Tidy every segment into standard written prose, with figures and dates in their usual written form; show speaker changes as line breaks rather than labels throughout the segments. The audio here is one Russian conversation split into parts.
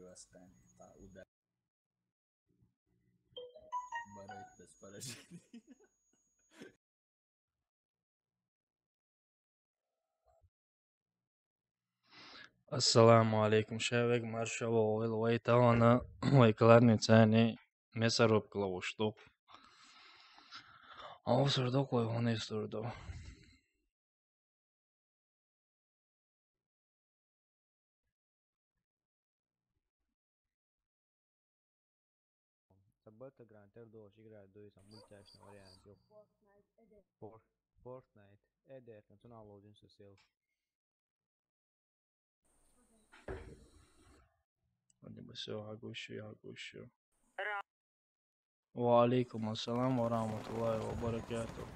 раскаяние. Удар. Бороться с поражением.
السلام عليكم شباب مرحبا ويتانا ويكلارني تاني مسروب klavuştuk. Avsurduk ve onu isturduk.
Sabota Grand Theft Auto играет до мультяшного варианта. Fortnite. Eder nacionālo audiencia seu.
Hadi basıyor haguşuyor. Wa alaikum assalam wa rahmatullahi wa barakatuh.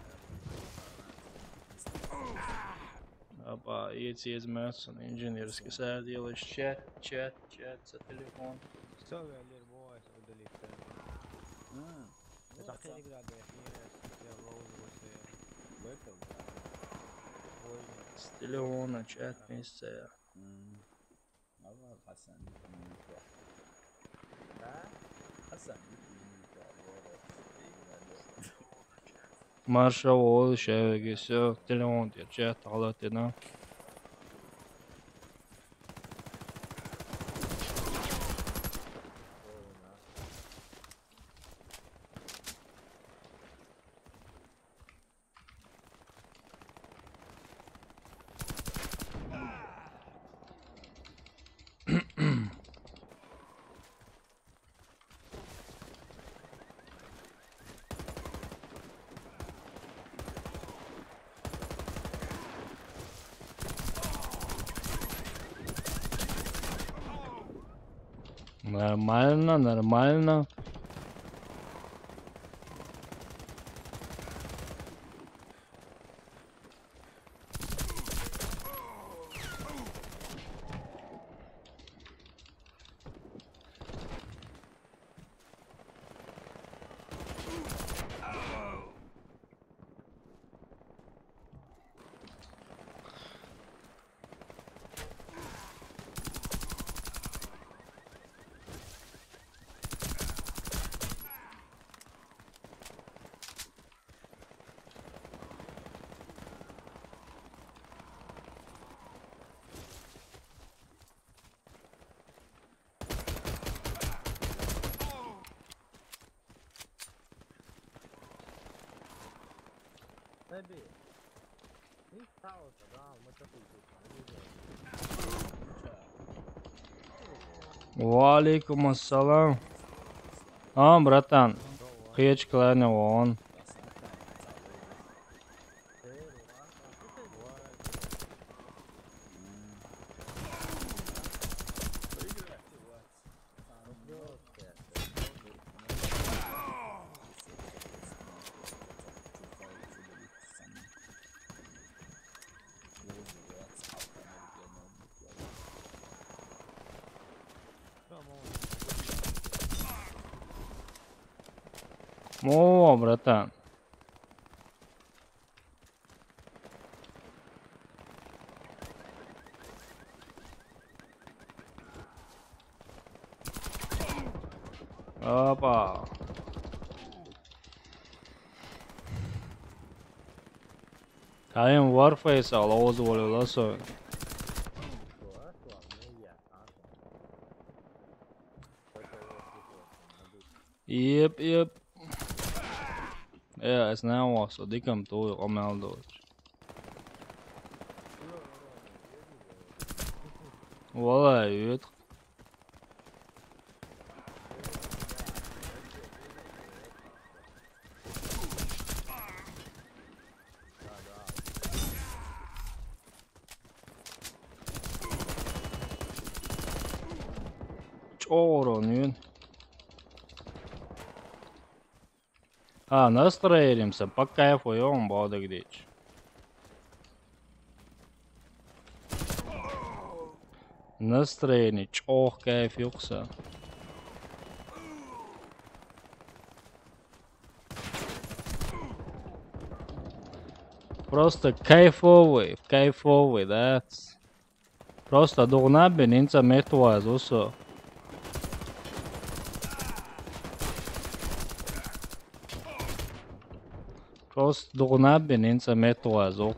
Опа, ieciet mēs un inženieris, kas ēd ieliš chat sa telefonu.
Savu ir voice удалить. Это как игра я лоузу
В этом?
S telefona chat miscējā.
Allah Hasan Yükümlük'e.
Да?
Hasan Yükümlük'e.
Marşa oğlu şevgi все, telefon diye chat alat edin. Нормально.
Tabii. Hiç sağ olsa da maça
Wa alaikum assalam. Bratан, хеч клане вон. О, братан. Опа. Kayın Warface al, Oğuz oluyor nasıl? Yep. Jā, es neosu, dikam to omeldošu. Valē, iet. Čoron, iet. Настроилимся, по кайфу, он будет гречь. Настроение, ох, кайф, юкса. Просто кайфовый, да. Просто догнабин, инца метуаз, усо. Просто догнабен инца метуазок.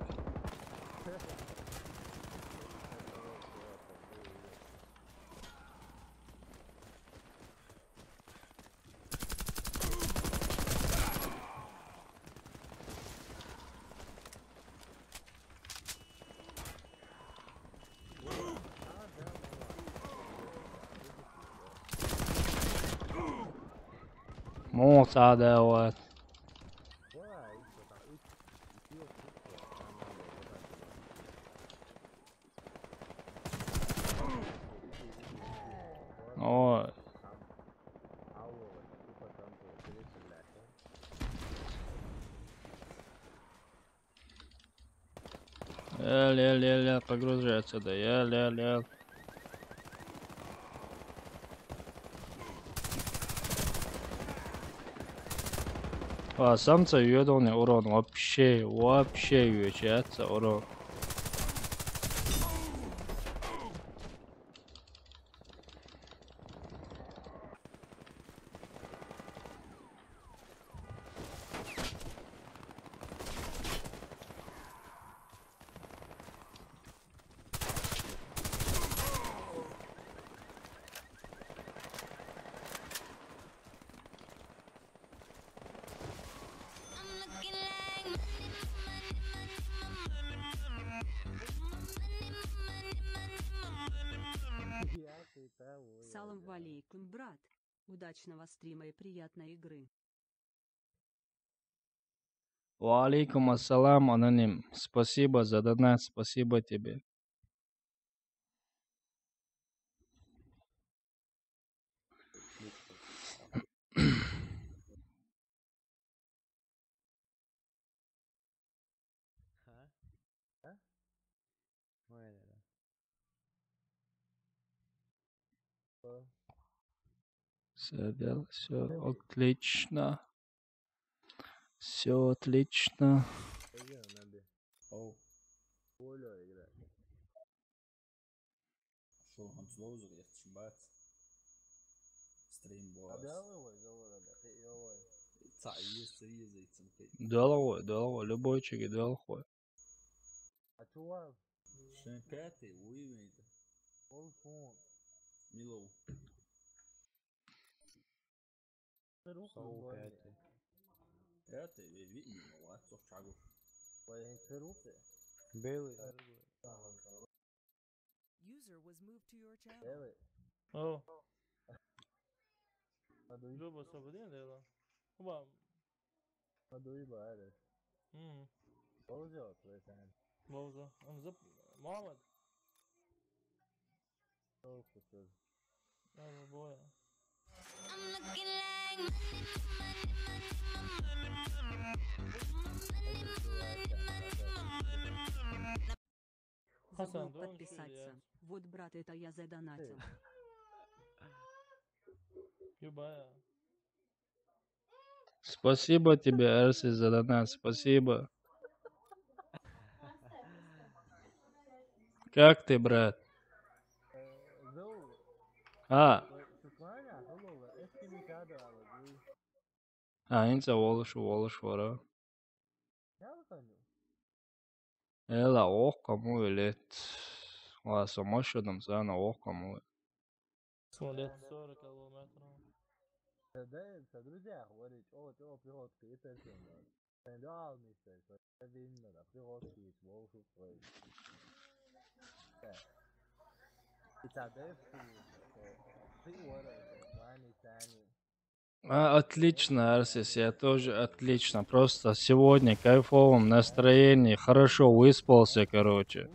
Muu saada ovat. Oi. Ел, погружай отсюда. Ел. А самца юдоне урон вообще юечается урон.
Салам алейкум, брат. Удачного стрима и приятной игры.
Валейкум ассалам, аноним. Спасибо за донат, спасибо тебе. Все отлично. Все отлично.
Оу. Шо, Ханслоузер, я чебат. Стрим босс. Есть резается.
Деловой, любой чеки, деловой.
Шен пятый, уймейте. Милоу. Пятый, вы видите, вот, в шагу.
Белый.
User was moved to your channel.
О. Люба свободен, да? Оба. Бауза. Он зап... Мамад. Боя.
Забыл подписаться. Вот, брат, это я задонатил.
Любая. Спасибо тебе, Эрси, за донат. Спасибо. Как ты, брат? Инца волош вора. Эла кому лет. Самошедом зана кому. 40 километров. Отлично, Арсис, я тоже отлично. Просто сегодня кайфовом настроении, хорошо выспался, короче.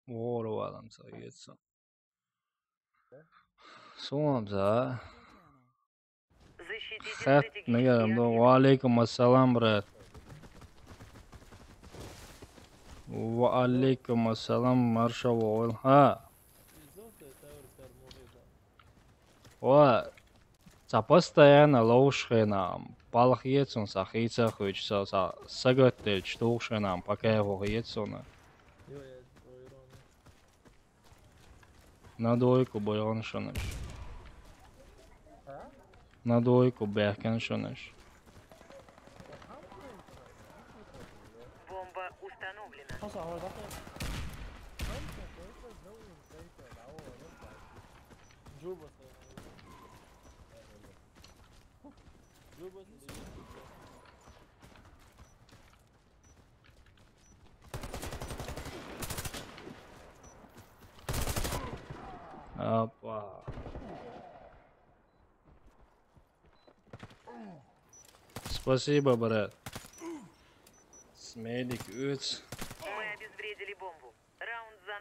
Вору adam sayıyorsa. Sonra Хат нагарам, алейкум ассалам, брат. Алейкум ассалам, маршал. Вот. Постоянно лоушинам, палахицун сахицахуч, сагаттыч, тушинам, пока его хицуна. На дойку бойоншаныш. На дойку бэкеншаныш.
Бомба установлена.
Опа. Спасибо, брат. Смедик Уц.
Мы обезвредили бомбу. Раунд за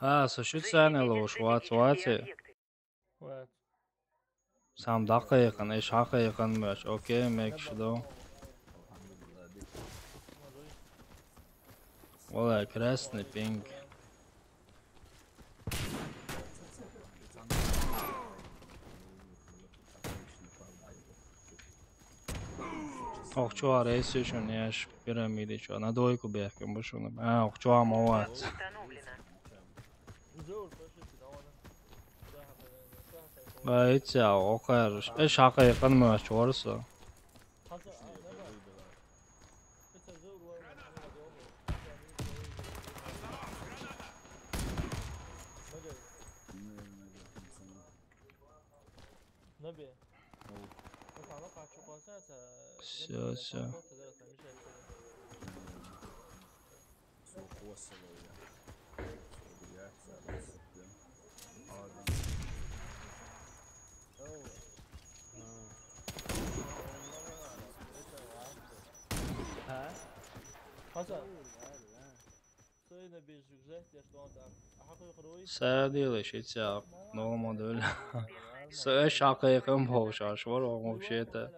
нами.
Сушицаны лош, ватсвати.
What?
Сам дақайқан, эш хақайқан мэш. Окей, мек шдо. Ола, красный пинг. Охчуа рейсишон яш пирамиди чо. На дойку бэкем бушуна. Охчуа моват.
Установлена.
Гайця, оқайрыш. Эш хақайқан мэш орса. Все. Садил ищите, но модель. Эш хақайқан бошаш, воро вообще-то.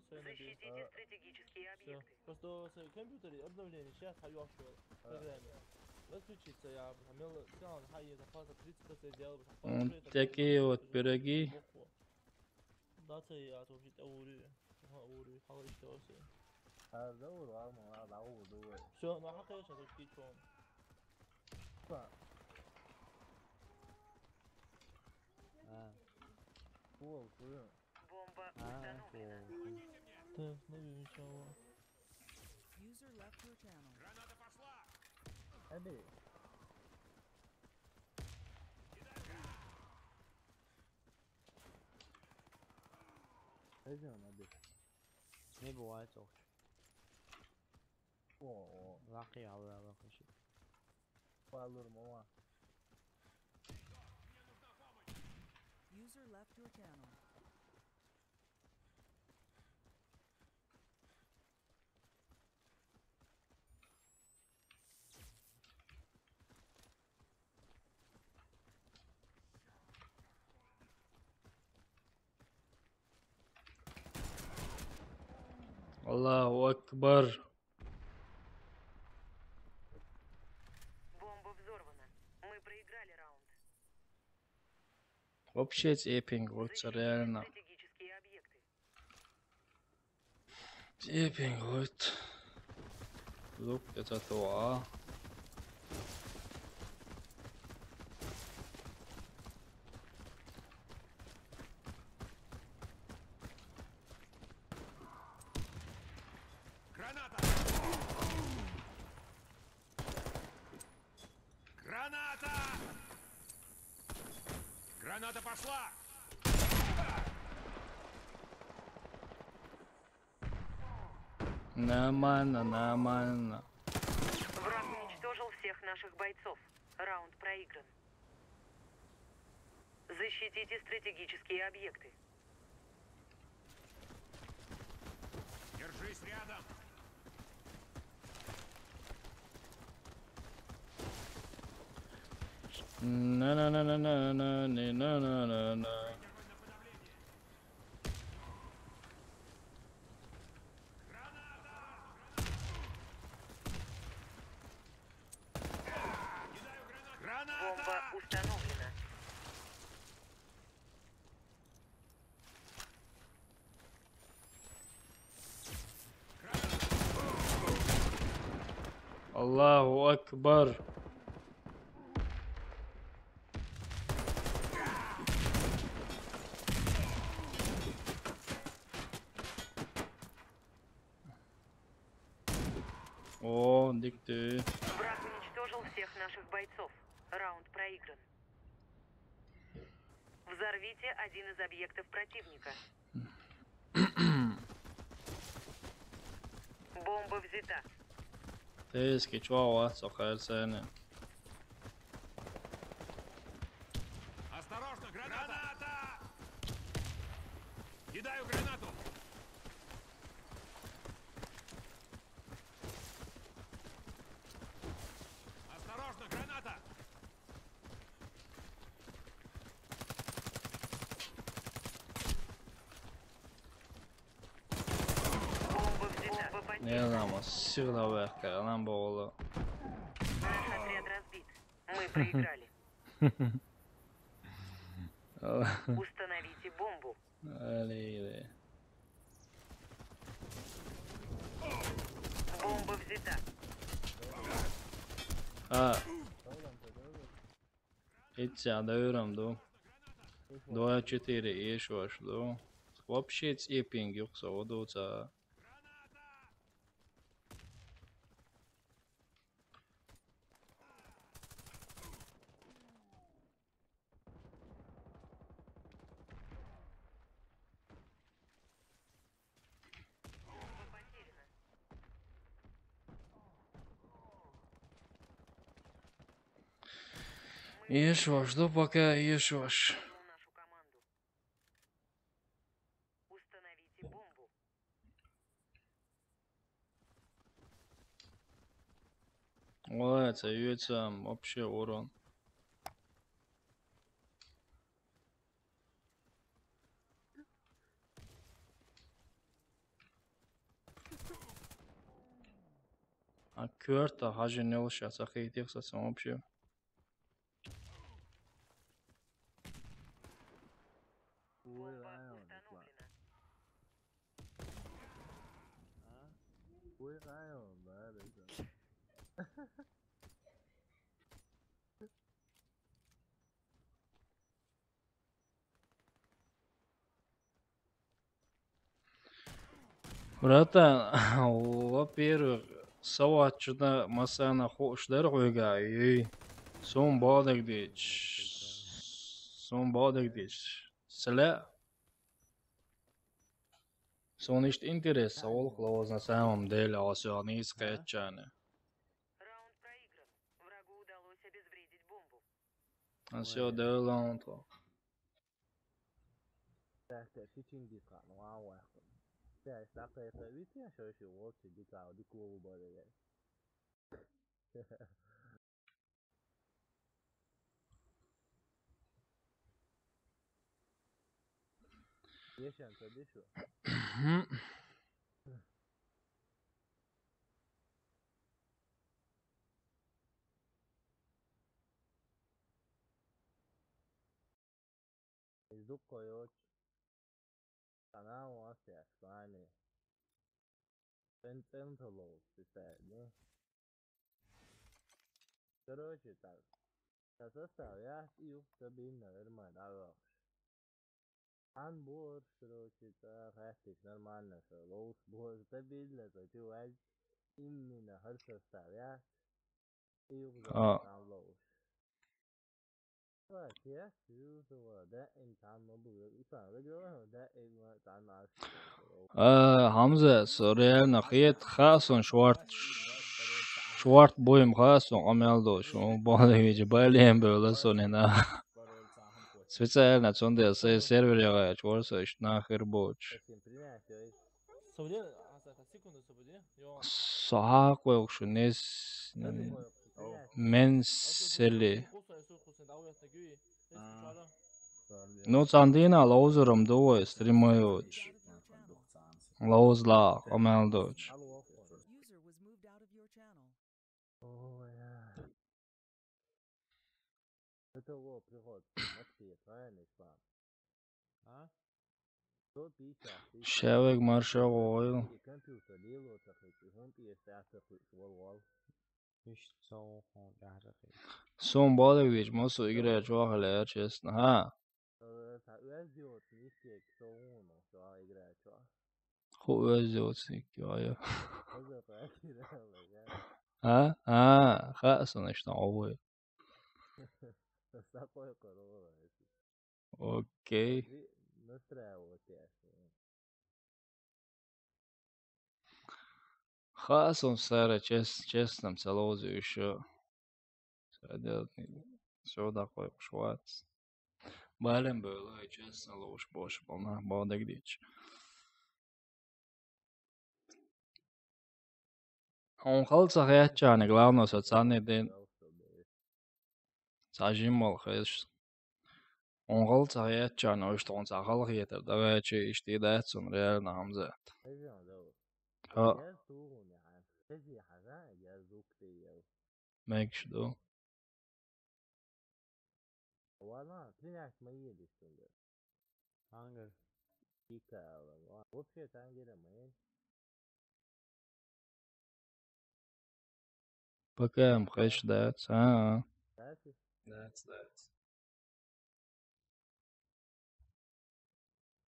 Защитите стратегические объекты.
Просто в компьютере обновление сейчас хайвашивал в программе. Отключиться я обновил, сделал хай запаса 30% сделал.
Такие вот пироги.
Да, это я тоже теорию. Хорошо, что все. Все, ну как я сейчас отключу.
Бомба установлена.
Да, ну ничего.
User left your channel.
Ne bывает auch. Laki abi bakışı.
User left your channel.
Аллаху Акбар.
Бомба взорвана. Мы проиграли раунд.
Вообще тепинг, вот реально.
Стратегические объекты.
Тепинг, вот. Лук, это то,
Граната пошла!
Нормально.
Враг уничтожил всех наших бойцов. Раунд проигран. Защитите стратегические объекты.
Держись рядом!
На.
Бомба установлена.
الله أكبر. О, дикты.
Враг уничтожил всех наших бойцов. Раунд проигран. Взорвите один из объектов противника. Бомба взята.
Тейски чувак, сохрань цены.
Осторожно, граната! Кидаю гранату! Осторожно, граната!
Бомба взята. Бомба
Ne
потеряна.
znam, sigurno verkar, nam bolo.
Наш отряд разбит. Мы проиграли. Установите бомбу.
Ali,
Бомба взята.
a, идти, даюрам, ду. 2-4 ешваш, ду. Вообще цепинг юкса, одуца.
Бомба потеряна.
Ешваш, ду пока ешваш.
Нашу команду. Установите бомбу.
Молодец, юйцам, вообще урон. А кёрта, хажи не лша, сахейтих сам вообще.
Бомба установлена.
Братан, во-первых, саватчыда масана хоштар қойгай. Сон бадак дич. Сля. Сон ишт интерес, савол клауз на самом деле, осёрный скетчаны.
Раунд проигран. Врагу удалось обезвредить бомбу.
Осё дэлаунто. А. Хамза, реально хет хасон шварт боем хасон амелдо, шо балевич байлем было сонена. Специально цонде серверга чворса нахер боч.
Сободи, секунду сободи. Yo.
Саак ойгшу нес мен сели. Ну цандина лоузером до стримоч. Лоузла амелдоч.
User was moved out of your channel.
Шевек маршал ойл. Son Bodavic måste играть вахля, честно. А,
Özdiyor niskek soğuğunu şu an играет şu an.
ху özdiyorsun ya.
Hazır rakirler ya.
А, хорошо, значит, овой.
Такой корова.
Окей.
Настраивайте.
Хорошо, Сара, честно, целую еще. Все такое швац. Балем было, честно, лучше больше полна, бода гдич. Он халца хэтчаны, главное, социальный день. Сажимал хэш. Он халца хэтчаны, что он сахал хэтер, давай че ишти дайцун, реально хамза. ها ماكش دو
Valla, trinaş mı yedi şimdi? Hangi? Dika, вообще там где мы?
пока мхэш дайц, а.
Дальше?
Дайц.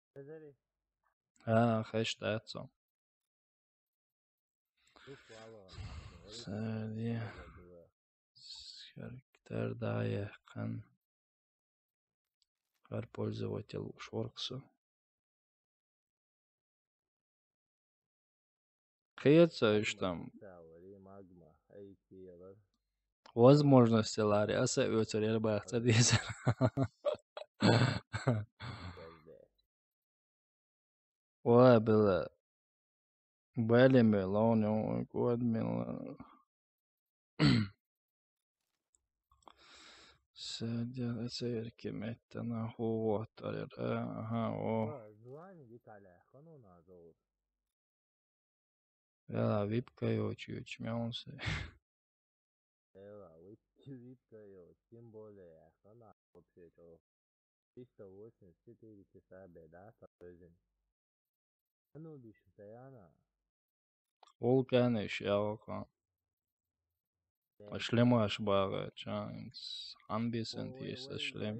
Сказали?
А, хэш дайцом.
Тут вала.
Сади. Характер дая кан. Хар пользователь шоркса. Хеется, что там возможности Ларри, а советую ребят, садись. Ой, было. Были мелоны, год мелоны. Сидя, церкви, метана, хуотар, ага, о. Я випкаю, ячмёнся.
Випкаю, тем более, она вообще то 384 часа беда, союзен. Ну, лишь Таяна.
Улканы шявака. Шлема шбага, чанс. Амбисент есть шлем.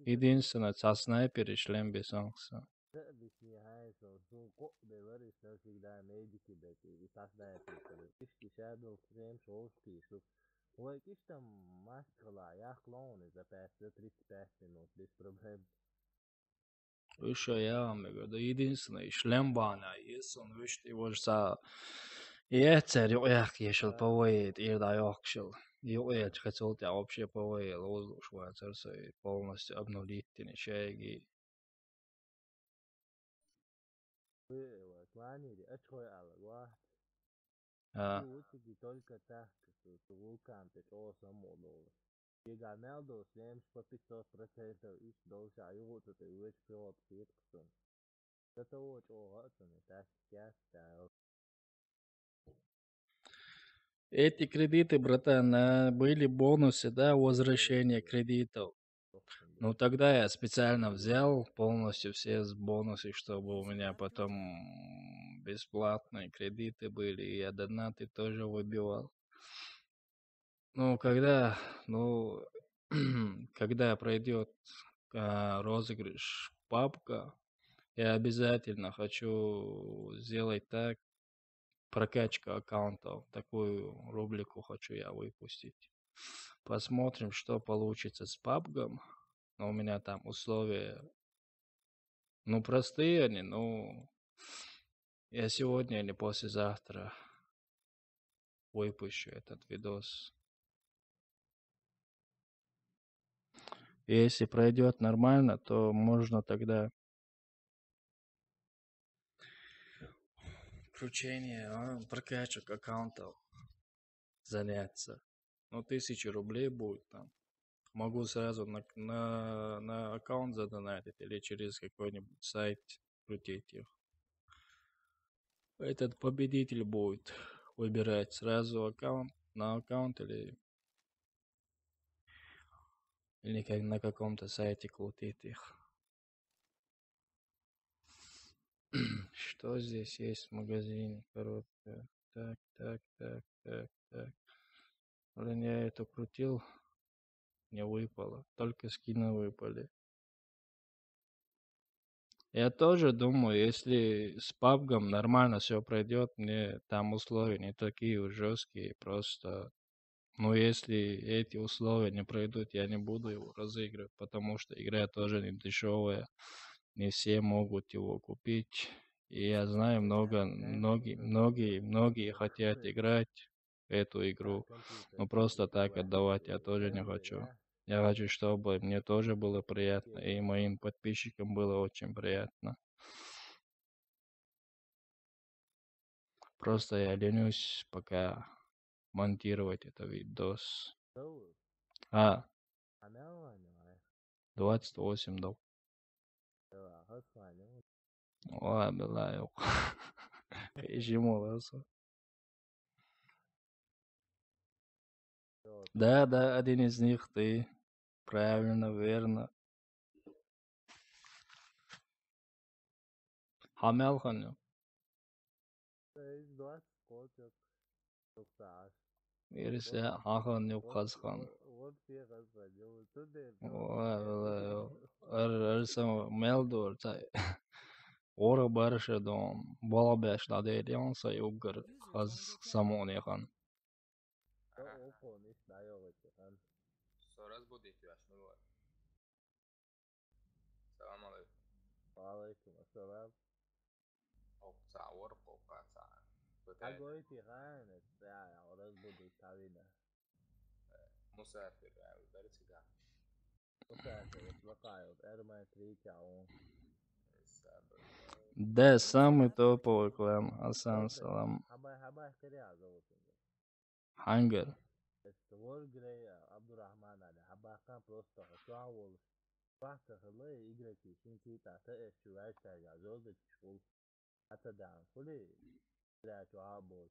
Единственное, со снайпера шлем бесанкса.
Объясняется, что кот белорус всегда медики беки, и тогда это практически шабил всем шоушки, что ой, киш там маскала, я клоуны за 35 минут без проблем.
Еще я вам говорю, единственное, шлем бана, есть он, видишь, его же са... Я царь, я кешел повоет, и да, я кешел. Я хотел тебя вообще повоет, воздух швейцарца полностью обнулить, ты не шаги.
Вы планили, а что я алла? Лучше только так, что вулкан ты то само новое. И гамелдо слем по 500% и дольше, а его тут и весь пилот фиксон. Это очень важно, так часто.
Эти кредиты, братан, были бонусы, да, возвращение кредитов. Ну, тогда я специально взял полностью все бонусы, чтобы у меня потом бесплатные кредиты были, и я донаты тоже выбивал. Ну, когда пройдет розыгрыш папка, я обязательно хочу сделать так, прокачка аккаунтов, такую рубрику хочу я выпустить. Посмотрим, что получится с пабгом. Но у меня там условия, ну, простые они, ну, я сегодня или послезавтра выпущу этот видос. Если пройдет нормально, то можно тогда включение прокачек аккаунтов заняться. Ну, 1000 рублей будет там. Могу сразу на аккаунт задонатить или через какой-нибудь сайт крутить их. Этот победитель будет выбирать сразу аккаунт, на аккаунт или как на каком-то сайте крутить их. Что здесь есть в магазине? Коробка. Так. Блин, я это крутил, не выпало. Только скины выпали. Я тоже думаю, если с PUBG нормально все пройдет, мне там условия не такие уж жесткие, просто... Но если эти условия не пройдут, я не буду его разыгрывать, потому что игра тоже не дешевая, не все могут его купить. И я знаю, многие хотят играть в эту игру, но просто так отдавать я тоже не хочу. Я хочу, чтобы мне тоже было приятно, и моим подписчикам было очень приятно. Просто я ленюсь пока монтировать это видос. А, 28 дал. Ой, бля, режим улазу. Да, один из них ты. Правильно, верно. Хамел ханю. Версе хахан yok kazkan. Ой, бля, арсам мелдор тай. Ора барыша дом. Бала башла дейден сай угар хаз самоне хан.
So'raz bu deydi yaşlı var. Selam aleyküm.
وعليكم السلام.
Oqsa war qoqasa.
حقويتي خانت ساعة ورز بدي تعوينا
Musafir yani berisiga.
وساعة بقايض ارمى تريكا
Да, самый топовый клан. Асан салам.
حباي كريا زوجي
Хангер.
استور جريا عبد الرحمن علي حباي كان просто شاول فاك خلي يجري شنكي تاتا شوي شاي زوجي شغل حتى دعم كلي لا تعابو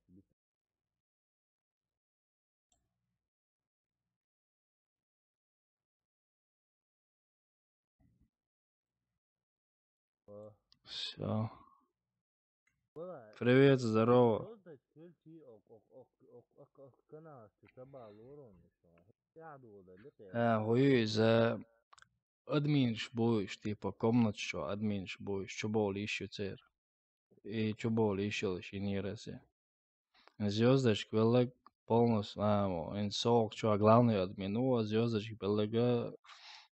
Все. Привет, здорово. Хуй за админш будешь, типа комнат что админш будешь, что был еще цер. И что был еще не рази. Звездочка велик полностью, инсок, что главный админ, ну, звездочка велика,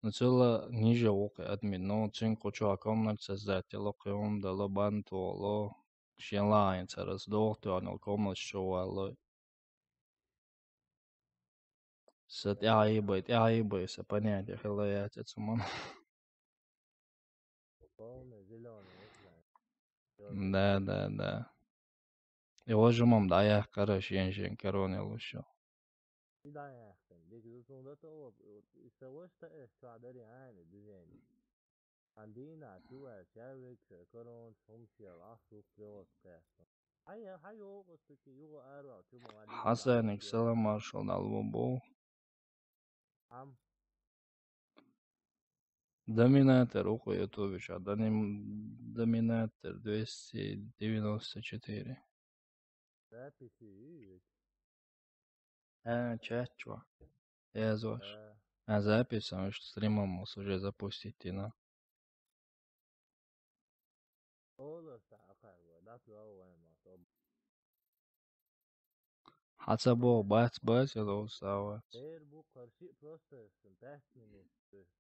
но цело ниже окей админ, но цинко, что комнат создатель, локеум, да лобанту, ло, щенлайн, царас доктор, но комнат что вало. Сет я ебай, со понятия, хилая, цуман. Да. Его же мам, да, я, короче, я коронил еще.
عندنا شو شاوك كرون شمشي العصر كروس كاستن هيو قصتي يو أروع شو مواليد
Hasanik selam marshal na Lvobov.
عم
Доминатор ухо ютубича. Доминатор 294.
записи
Чачва. Я зваш. Запись, а что стримом уже запустить, на.
Olur saakar da tuwa ma so
Хацабо бац, это устава.
Теперь bu karşı process'ın tahmini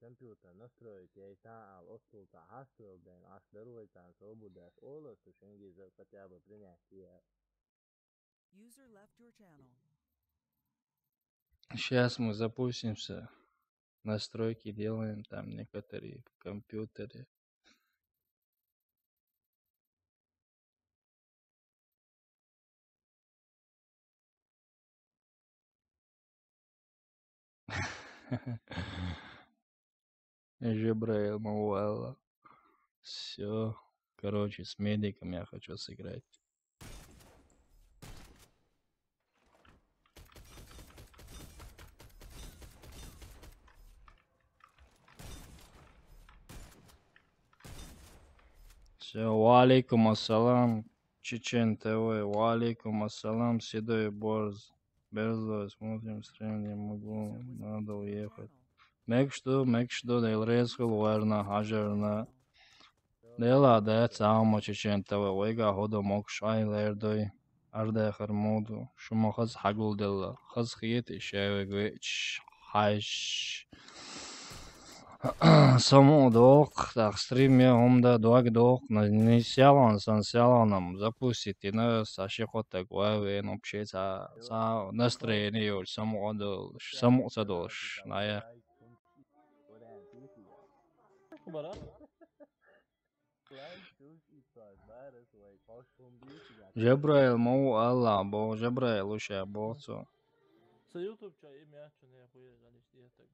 компьютер настроить я al отсылка hasıldan aslarıyken so bu ders olursa şimdi хотя бы принять я
User left your channel.
Сейчас мы запустимся. Настройки делаем там некоторые в компьютере. Жебраил Мауэлла. Все. Короче, с медиком я хочу сыграть. Все, валейкум ассалам, Чечен ТВ, валейкум ассалам, Седой Борз. Берзой, смотрим стрим, не могу, надо уехать. Мекшду, Делрез, Хулуарна, Хажерна. Дела, да, Цамо, Чечентава, Уега, Хода, Мокш, Айлердой, Арда, Хармуду, Шумахаз, Хагул, Дела, Хазхиет, Ишевич, Хайш. Само док, так стриме умда дуак док, не сялан сан сяланом запустите на сашихота гуавен общеца за настроение само одол само садош ная Жабраил мау алла бо Жабраил уша боцо
Sa YouTube cha imya chune khuya ganish diye tak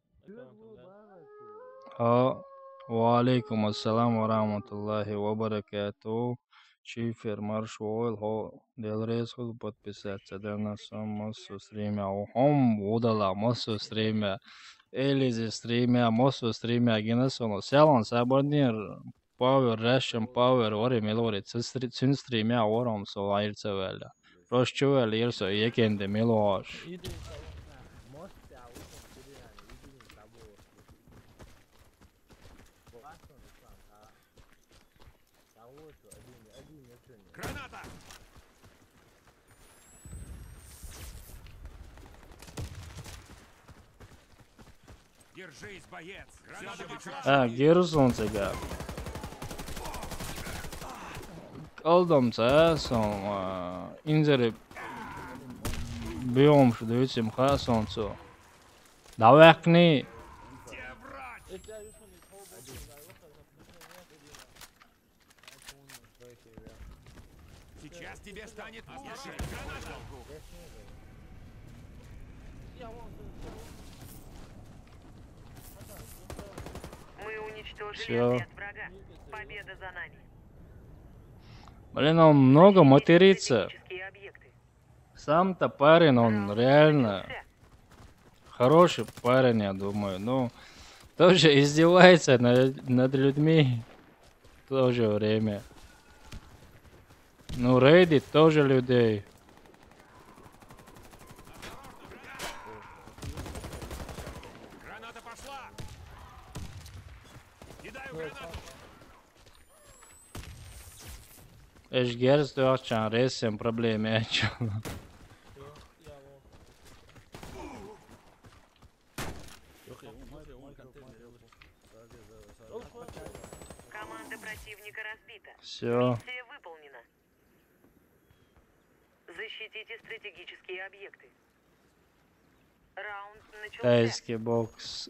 وعليكم السلام ورحمة الله وبركاته. Шифер маршрут хо делрез хул подписаться да на массу стримя хом удала массу стримя элизе стримя массу стримя генасоно сялан саборнир power ration power ore melore цин стримя ором со айрцевелда рощевел ирсо екенде мелош
Граната! Держись, боец! Граната
герусонцега Алдамца сон инзере биом шдуйцем хасонцо давакни
Сейчас тебе станет лучше! Граната!
Мы уничтожили
Всё.
отряд врага. Победа за нами.
Блин, он много матерится.
Стратегические объекты.
Сам-то парень, он
Раунд
реально
начался.
хороший парень, я думаю. Но тоже издевается над людьми в то же время. Ну, рейдит тоже людей.
Граната пошла! Кидаю гранату!
Эшгерс дörtcan resen problem açıyor.
Команда противника разбита.
Всё.
Миссия выполнена. Защитите стратегические объекты. Раунд начался.
Тайский бокс.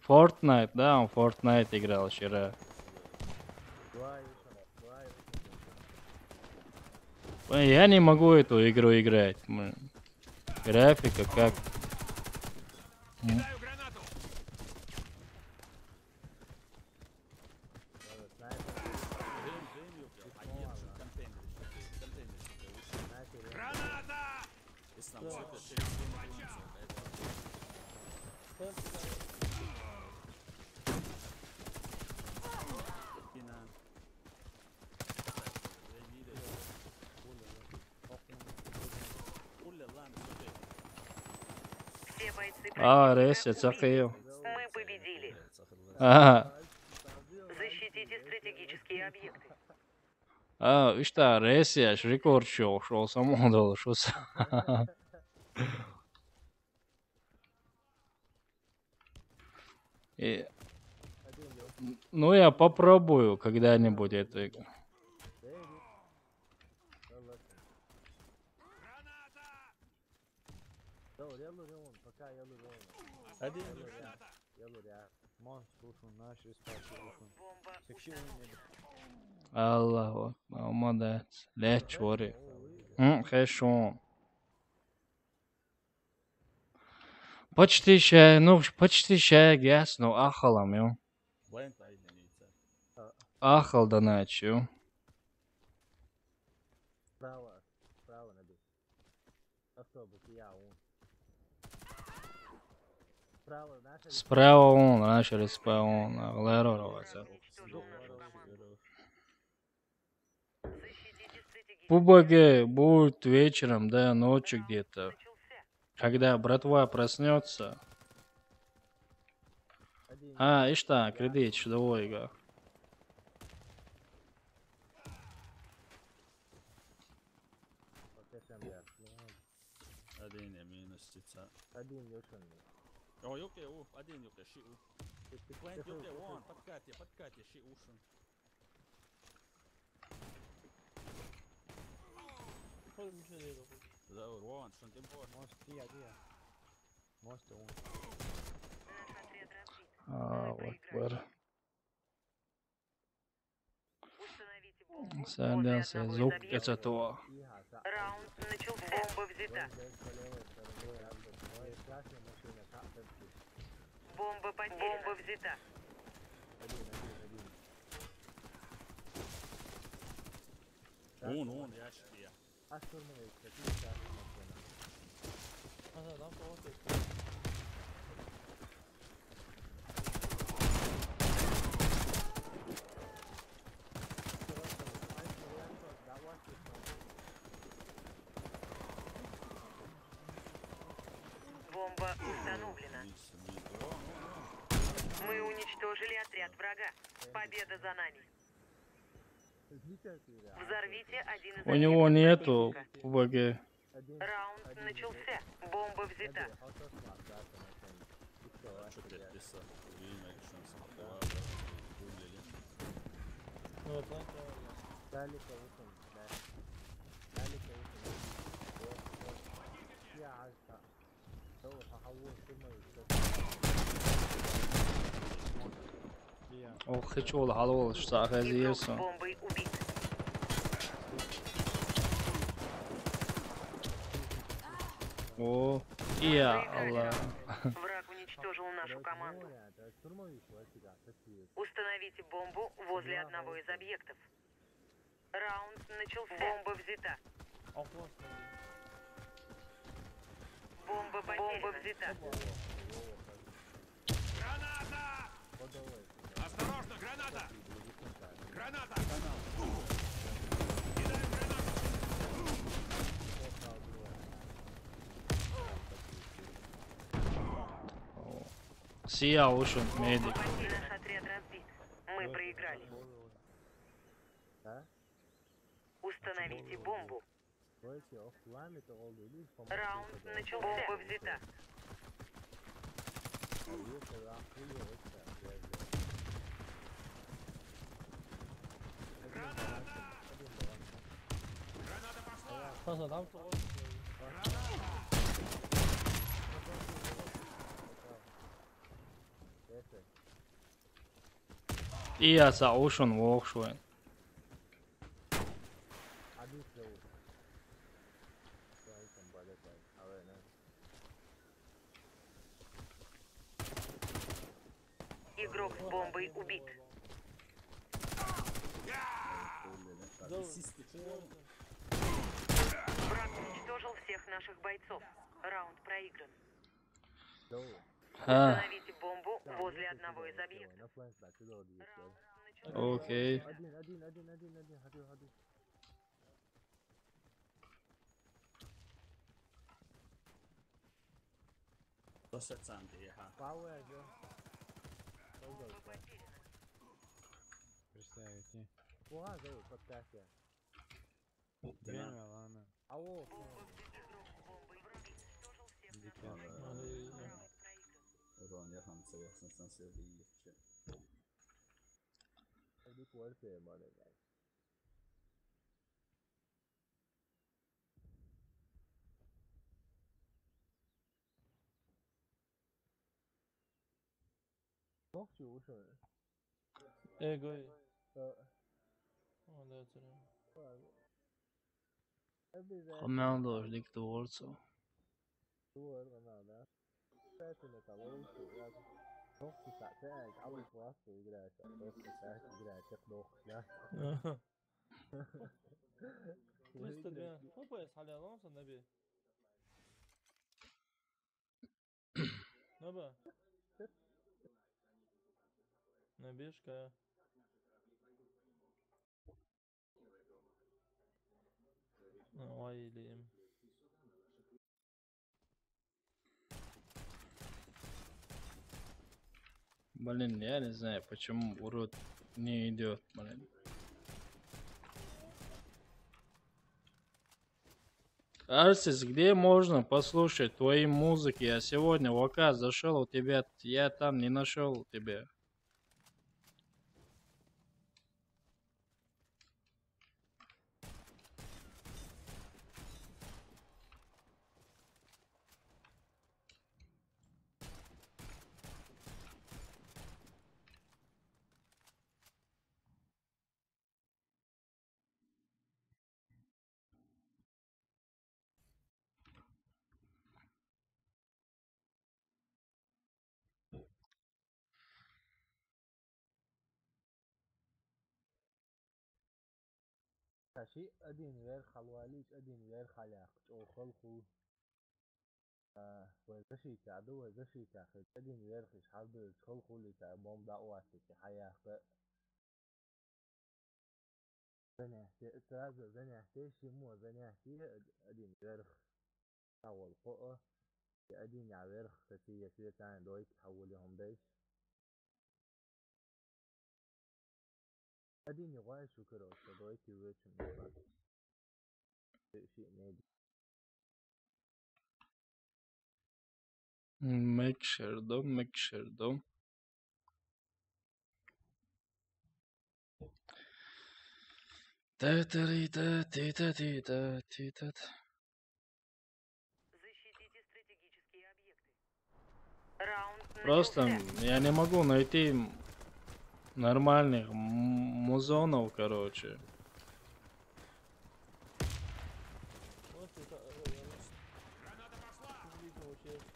Fortnite, да, он Fortnite играл вчера. Я не могу эту игру играть. Графика как...
Кидаю гранату! Граната!
Все бойцы
Рейс, я
противника
цахаю.
убиты. Мы победили. Защитите стратегические объекты.
İşte reis ya, rekord şu olsam o da olur. Ну, я попробую когда-нибудь эту игру. Аллах, молодец. Лечь вори. Хорошо. Почти ще газ, но ахалам, ё. Ахал да начал.
Справа набей. Автобус, я он.
Справа он, начали справа он. Леро,
Защитите стратегические
ПУБГ будет вечером, да, ночью где-то. Когда братва проснется. İşte kredi işte oyga.
Один я минусится.
Один ёшенный.
О, юке, один юке, ши у. Плент юке, вон, подкате, ши ушен.
Oğlum bir şey değil o.
Заур, вон, шон тем пор.
Может, Может, он.
Akbar.
Установите бомбу возле
Senden
одного из
zuk
объектов.
geçatova.
Раунд начался. Бомба взята. Бомба потеряна. Бомба взята.
Un, ящик я.
Hadi adam soğuk et.
Бомба установлена. Мы уничтожили отряд врага. Победа за нами. Взорвите один из
У него
объектов
нету
противника.
ПУБГ.
Раунд начался. Бомба взята.
Çok etkisi. Büyümek için sıkıntı Bulleli.
Evet lan tamam.
Ох, hiç ol halı ol şu sağa
Игрок с
yersin.
бомбой убит.
O iyi Allah.
Враг уничтожил нашу команду. Установите бомбу возле одного из объектов. Раунд начался. Бомба взята.
Aklas.
Бомба взята.
Граната! Осторожно, граната! Граната! Кидаем гранату!
Siyah ушен, медик.
Наш отряд разбит. Мы проиграли. Установите бомбу. Раунд начался. Бомба взята.
Граната пошла!
Kanka adam soğuk et.
İyi sa ушен вокшуен.
Игрок с бомбой убит. Враг уничтожил всех наших бойцов. Раунд проигран.
Ha,
Установите бомбу возле одного из объектов.
okey.
Tuossa Santi ihan. Uron jahamsa ja sam sam se viiče.
Ego. Onda yatırım.
Komando likt also.
Просто да. Опа, я салялам sen nabi. Naba. Nabishka. Ой, Лим.
Блин, я не знаю, почему урод не идет, блин. Арсис, где можно послушать твои музыки? Я сегодня в ВК зашел у тебя, я там не нашел тебя.
شيء أدين غير خلواليش أدين غير خلاق أو خلقو وزشي كعدو وزشي كاخد أدين غير خش حرب خلقو اللي كعبهم دعواتي كحياة زنيحتي ترازو زنيحتي شمو زنيحتي أدين غير أول قوة أدين غير خسية شوية تاني دويك حوليهم بيش أدين يغاية شكرا دويك يويتشم شيء نادي
Мекшердом. Та-та-ри-та-ти-та-ти-та-ти-та.
Защитите стратегические объекты. Раунд
Просто
начался.
я не могу найти нормальных музонов, короче.
Вот это...
Граната пошла!
Видео честно.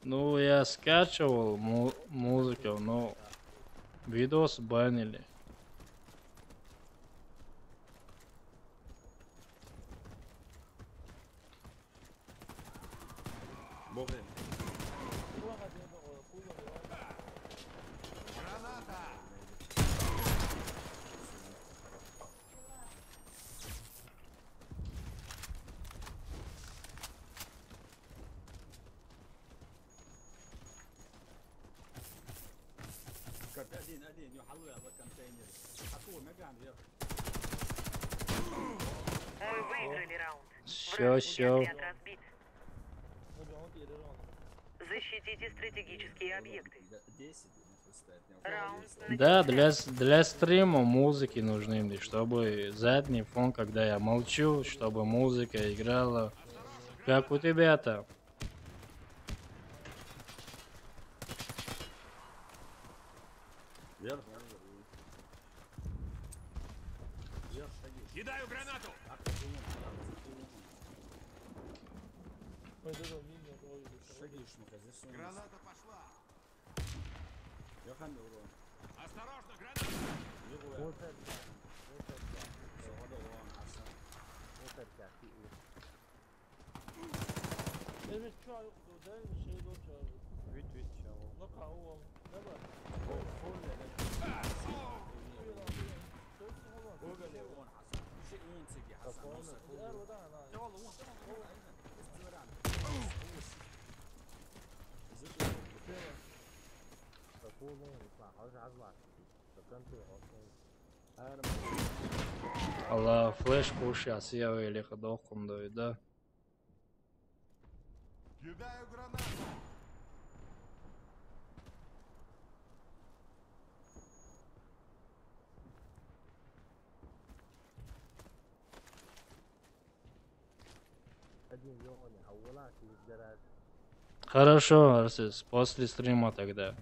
Ну, я скачивал музыку, но видос банили.
Богем.
Граната!
один يحاول هذا контейнер. حطوه مكان غير.
Мы выиграли раунд.
Всё.
Отряд разбит.
Hadi onu geri al.
Защитите стратегические объекты.
10 стоит.
Раунд
Да,
начался.
для стрима музыки нужны, чтобы задний фон, когда я молчу, чтобы музыка играла, как у тебя-то.
Вверх.
Кидаю гранату!
Ой, да, мимо, ой,
Шагишь, ну-ка, здесь он.
Граната пошла!
Я хамил его.
Осторожно, граната!
Evet çağırdı, değil mi? Şey de çağırdı.
Vit çabuk.
Ne kavuğum? Ne var?
Google هون حسن. شيء وين تجي حسن.
Diğer oda ana.
يا والله هو
تقولون يطلع حوالي 10 سكنت
Allah flash сейчас я или ходохом даю, да?
Кидаю гранату!
один يوم يحولها في الجراج
Хорошо, Арсис, после стрима тогда.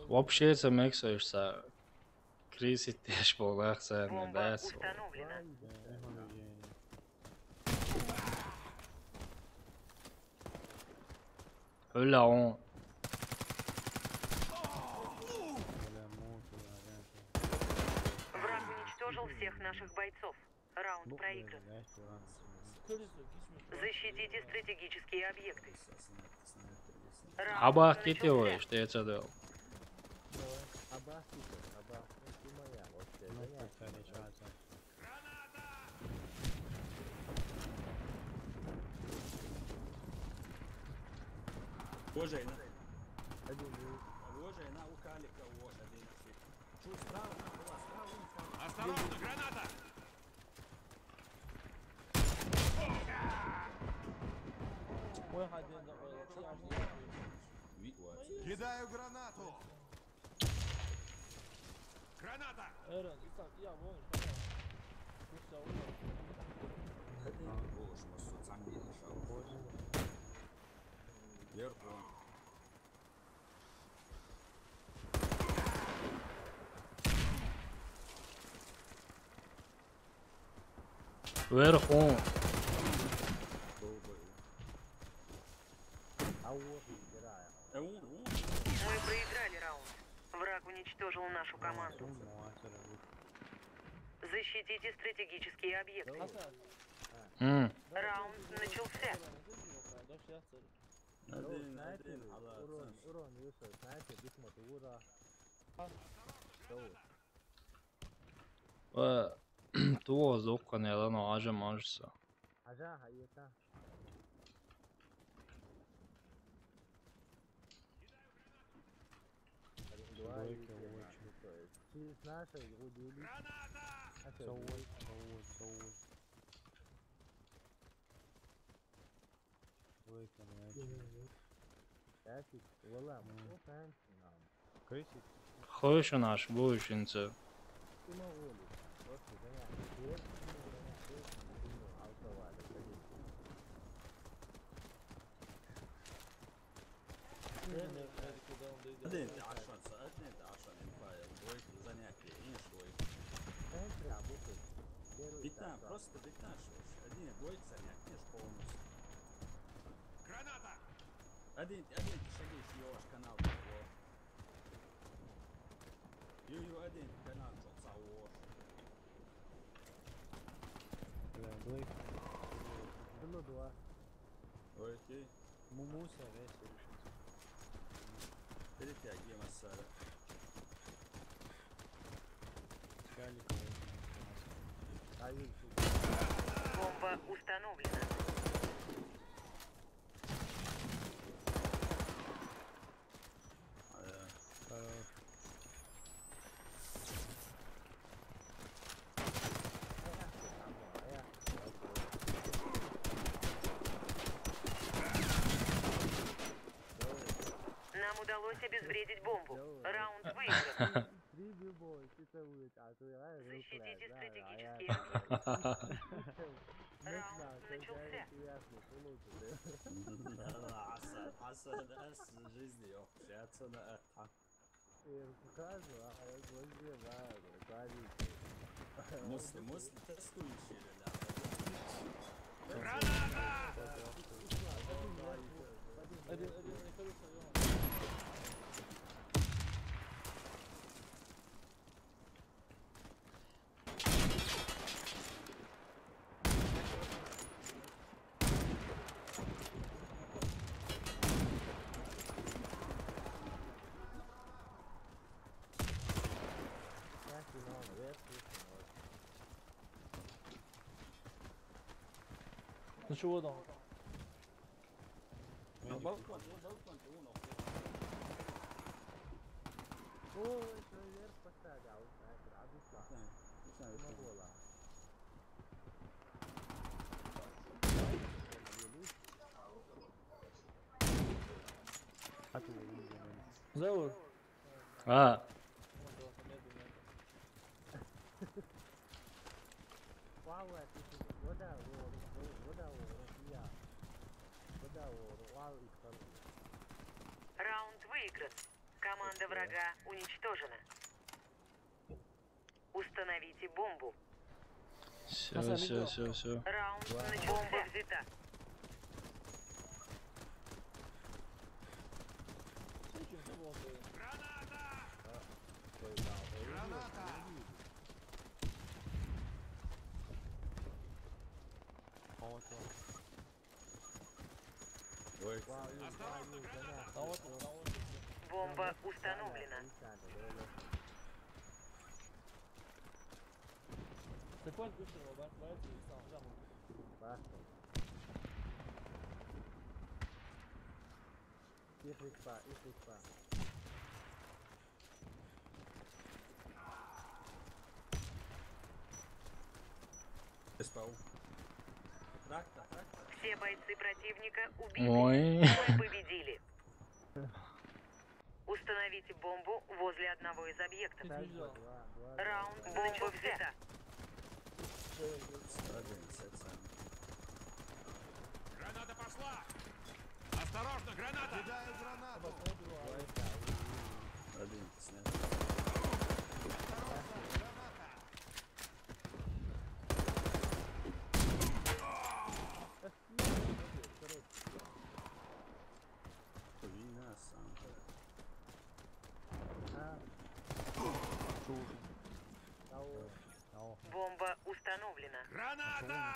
Вообще это мексаешься. Криси теж полахса, не
Бомба
да?
установлена.
Öyle on.
Враг уничтожил нашел всех наших бойцов. Раунд проигран. Защитите стратегические объекты. Раунд
Абах
начался.
китевой, что я тебе дал.
Абах, ты моя, вообще.
Вожейна.
Один
Вожейна у Калика вот один. Чуть справа, была справа.
Осторожно, граната!
واحد ينزل
Кидаю гранату! Граната!
ايرن يطلع يا وين
Вверху.
Мы проиграли раунд. Враг уничтожил нашу команду. Защитите стратегические объекты. Раунд начался.
урон, Юсuf, снайпер, дисмотура.
Tu воздухом я давно аже можется.
Ажа, хайета. Через нашей удели. Ясик, вала, мы фэнси нам. Крысик.
Хорошо наш будущинцы.
Ты могу ли? Просто занять.
Один ты عشان ساعتين ты عشان инфая. Двойка занятия, не швой. Битна, просто битнашиваешь. Один двойка занятия, не полностью.
Граната!
Один ты шагишь, ёж канал того. Ю один канал что цаво.
Было два.
Окей.
Мумуся, весело.
Перетягивай массара.
Бомба установлена. Нам удалось обезвредить бомбу. Раунд выигран. Защитите стратегические объекты. Раунд начался.
Асад ас жизни общаться на это. Мусли тестующие, да.
Граната!
один кажется Ну чего там?
Балкон, ты уно.
Ой, вверх поставил, снайпер, обычно.
Заур.
А,
Раунд выигран. Команда врага уничтожена. Установите бомбу.
все.
Раунд начался. Бомба взята.
Осторожно, граната!
Бомба установлена.
C'est quoi le but sur Robert? Ouais, c'est en genre.
Их па.
СПУ. Трактор.
Все бойцы противника убиты.
Ой.
Мы победили. Установите бомбу возле одного из объектов. Раунд бомба взята.
Граната пошла! Осторожно, граната! Кидаю гранату!
Бомба установлена.
Граната!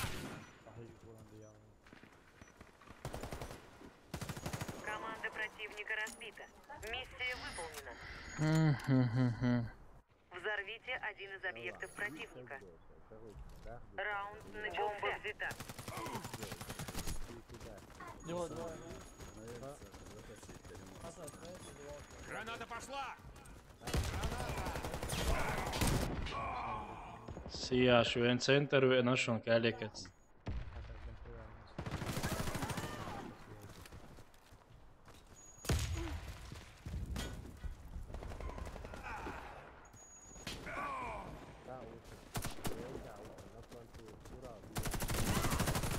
Команда противника разбита. Миссия выполнена. Взорвите один из объектов противника. Раунд начался. Бомба взята.
Граната пошла!
Sijāšu vienu centru, vienu un kāļiekats.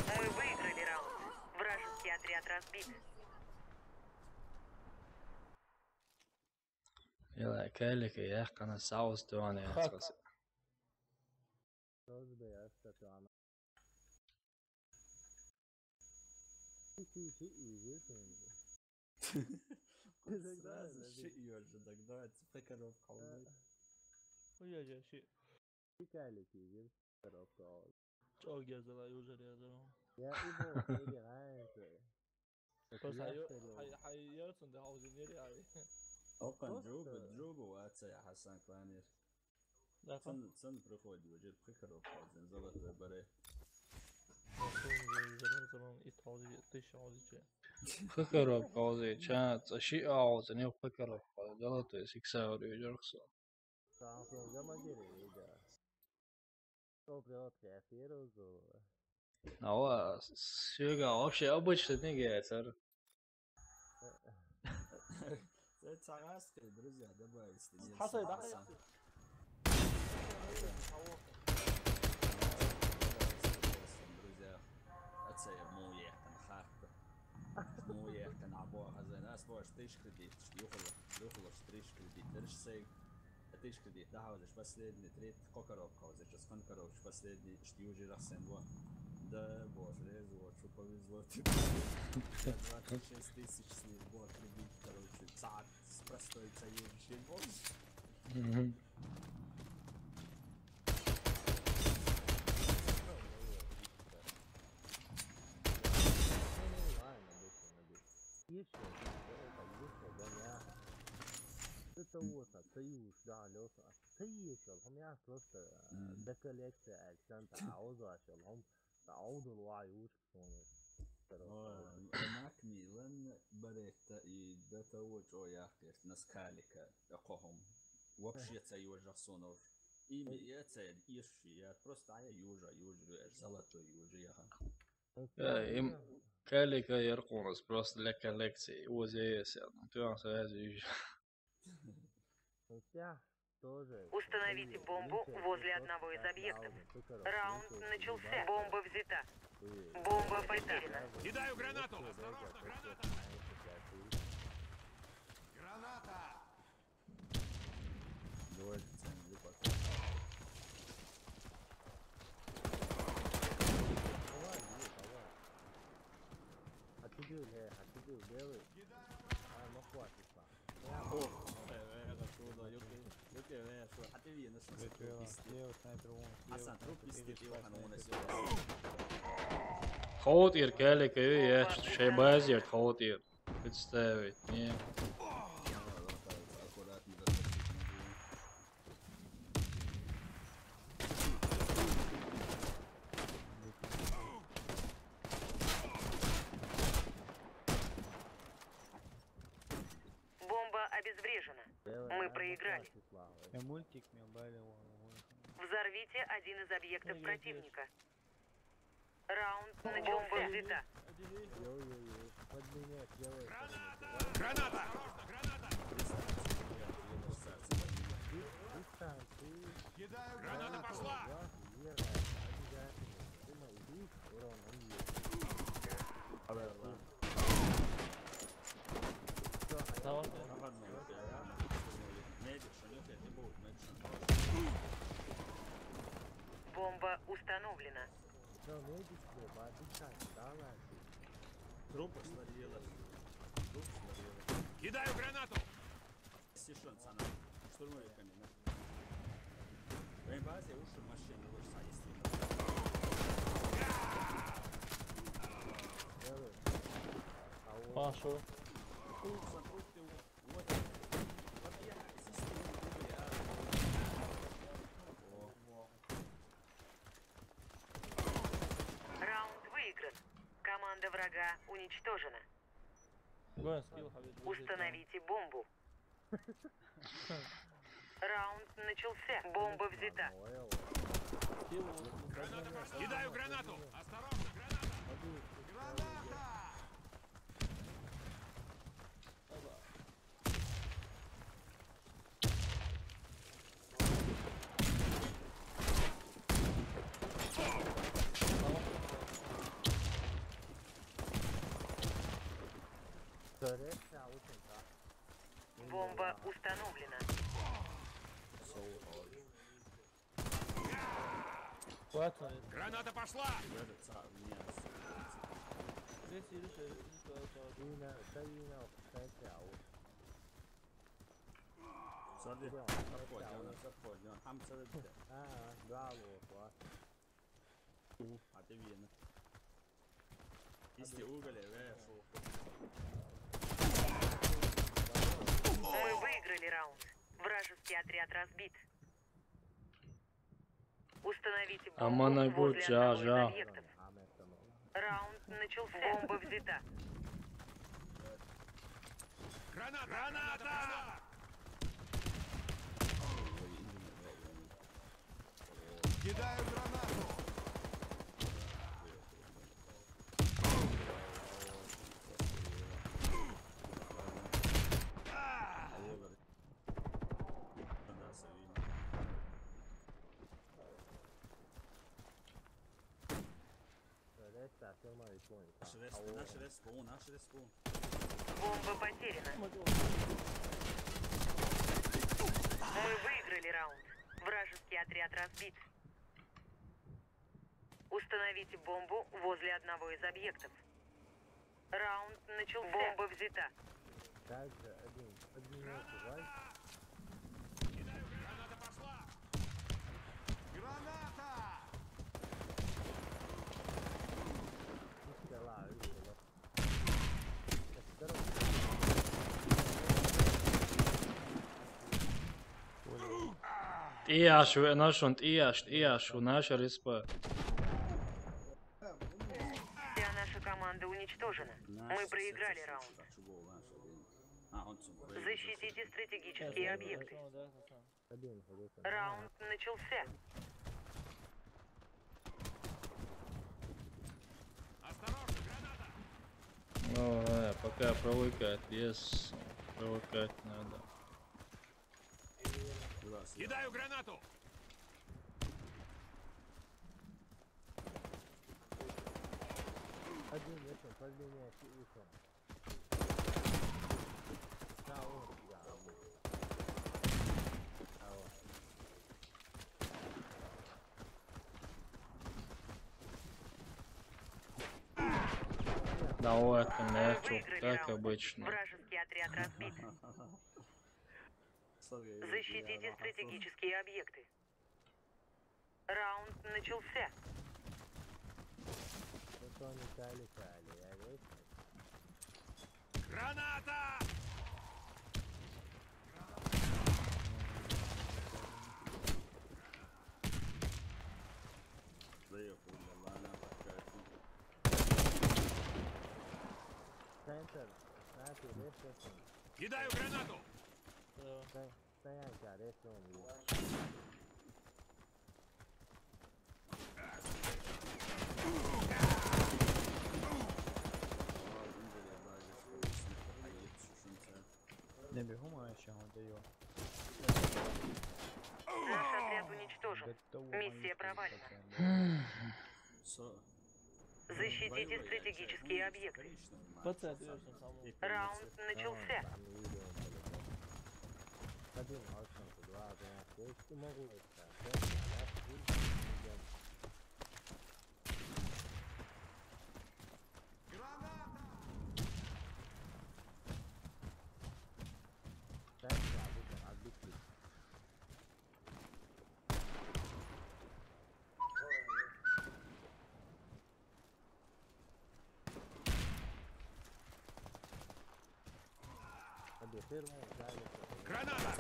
Мы выиграли раунд. Вражеский отряд разбит.
Ilā kāļieka jākana savus tuoni jāskas.
Ой-ой-ой, shit. Çok yazılar, user yazılar. بس هيرسن ده عاوزين عليه.
Open Джубу, це я Хасан Кланір. Це приходить, вже прикоров, золотой бере.
Прикоров каузи, чат, аши ауз, не прикоров, золотой сиксаuri Джорксон. А Серега вообще обычный не царь.
Это царское, друзья, добавить.
Хасан, да?
Друзья, это مويه خاطر مويه عبوها زي ناس بوش تيش كريديت يخلص تريش كريديت درش سي تيش كريديت ده عاوزش بس لدني تريد كوكروف عاوزش بس كوكروف بس لدني اشتيوجي رخصن بو да боже резво что повезло тебе 26 тысяч с ним было кредит короче царь с простой царевичей боже
Это вот союз, да, Лёша. Союз, هم يعرف просто ده коллекция أجسام تعوضوا عشان تعوضوا الوعي
معك ميلان بريت ده توج أو ياخد ناس كالكة يقهم вообще це южа сонов. І це ірші, я просто южа, золотой южа яха.
Им калика ярконус просто для коллекции. ОЗС, ты он сразу
Установите бомбу возле одного из объектов. Раунд начался. Бомба взята. Бомба потеряна.
Кидаю гранату! Осторожно, граната! Граната!
Kaut ir kelika, ja šeit bāzi ir kaut ir. Pēc tevi, jā.
Аккуратно достаточно.
Бомба обезврежена. Мы проиграли.
Мультик мне болел.
Взорвите один из объектов противника. Раунд начался. Взята.
Граната! Кидаю граната пошла!
Бомба установлена.
Трупы свалила. Труп свалила.
Кидаю гранату!
Сишон, sana. Штурмовиками, да? Benim bazı uçur maşını olursa
Пошел.
Раунд выигран. Команда врага уничтожена.
Гон скилл, Хабиб.
Установите бомбу. Раунд начался. Бомба взята.
Кидаю гранату! Осторожно, граната! Граната!
Бомба установлена.
Хватит.
Граната пошла!
Здесь или
Sorry, запходи, он там целый день. А ты видно. Если уголь,
Мы выиграли раунд. Вражеский отряд разбит. Установите
Aman
бомбу
Agut,
возле
ja,
одного из
ja.
объектов. Раунд начался. Бомба взята.
Граната! Граната! Кидаю гранату!
Наш респаун.
Бомба потеряна. Мы выиграли раунд. Вражеский отряд разбит. Установите бомбу возле одного из объектов. Раунд начался. Бомба взята.
Граната пошла! Граната!
Iešu, iešu, наша респа.
Вся наша команда уничтожена. Мы проиграли раунд. Защитите стратегические объекты. Раунд начался.
Осторожно, граната!
Ну, пока привыкать, лес привыкать надо.
Кидаю гранату!
Да, это начал,
Выиграли
как
раунд.
обычно.
Вражеский отряд разбит. Защитите стратегические объекты. Раунд начался.
Никто не калифали, я весь.
Граната!
Центр, знаете, ресурс.
Кидаю гранату!
Стоянка, ресурс.
Не бегу, а еще он дает.
Наш отряд уничтожен. Миссия провалена. Защитите стратегические объекты. Раунд начался.
Один алчанка, два, двенадцать. Я могу это.
Граната!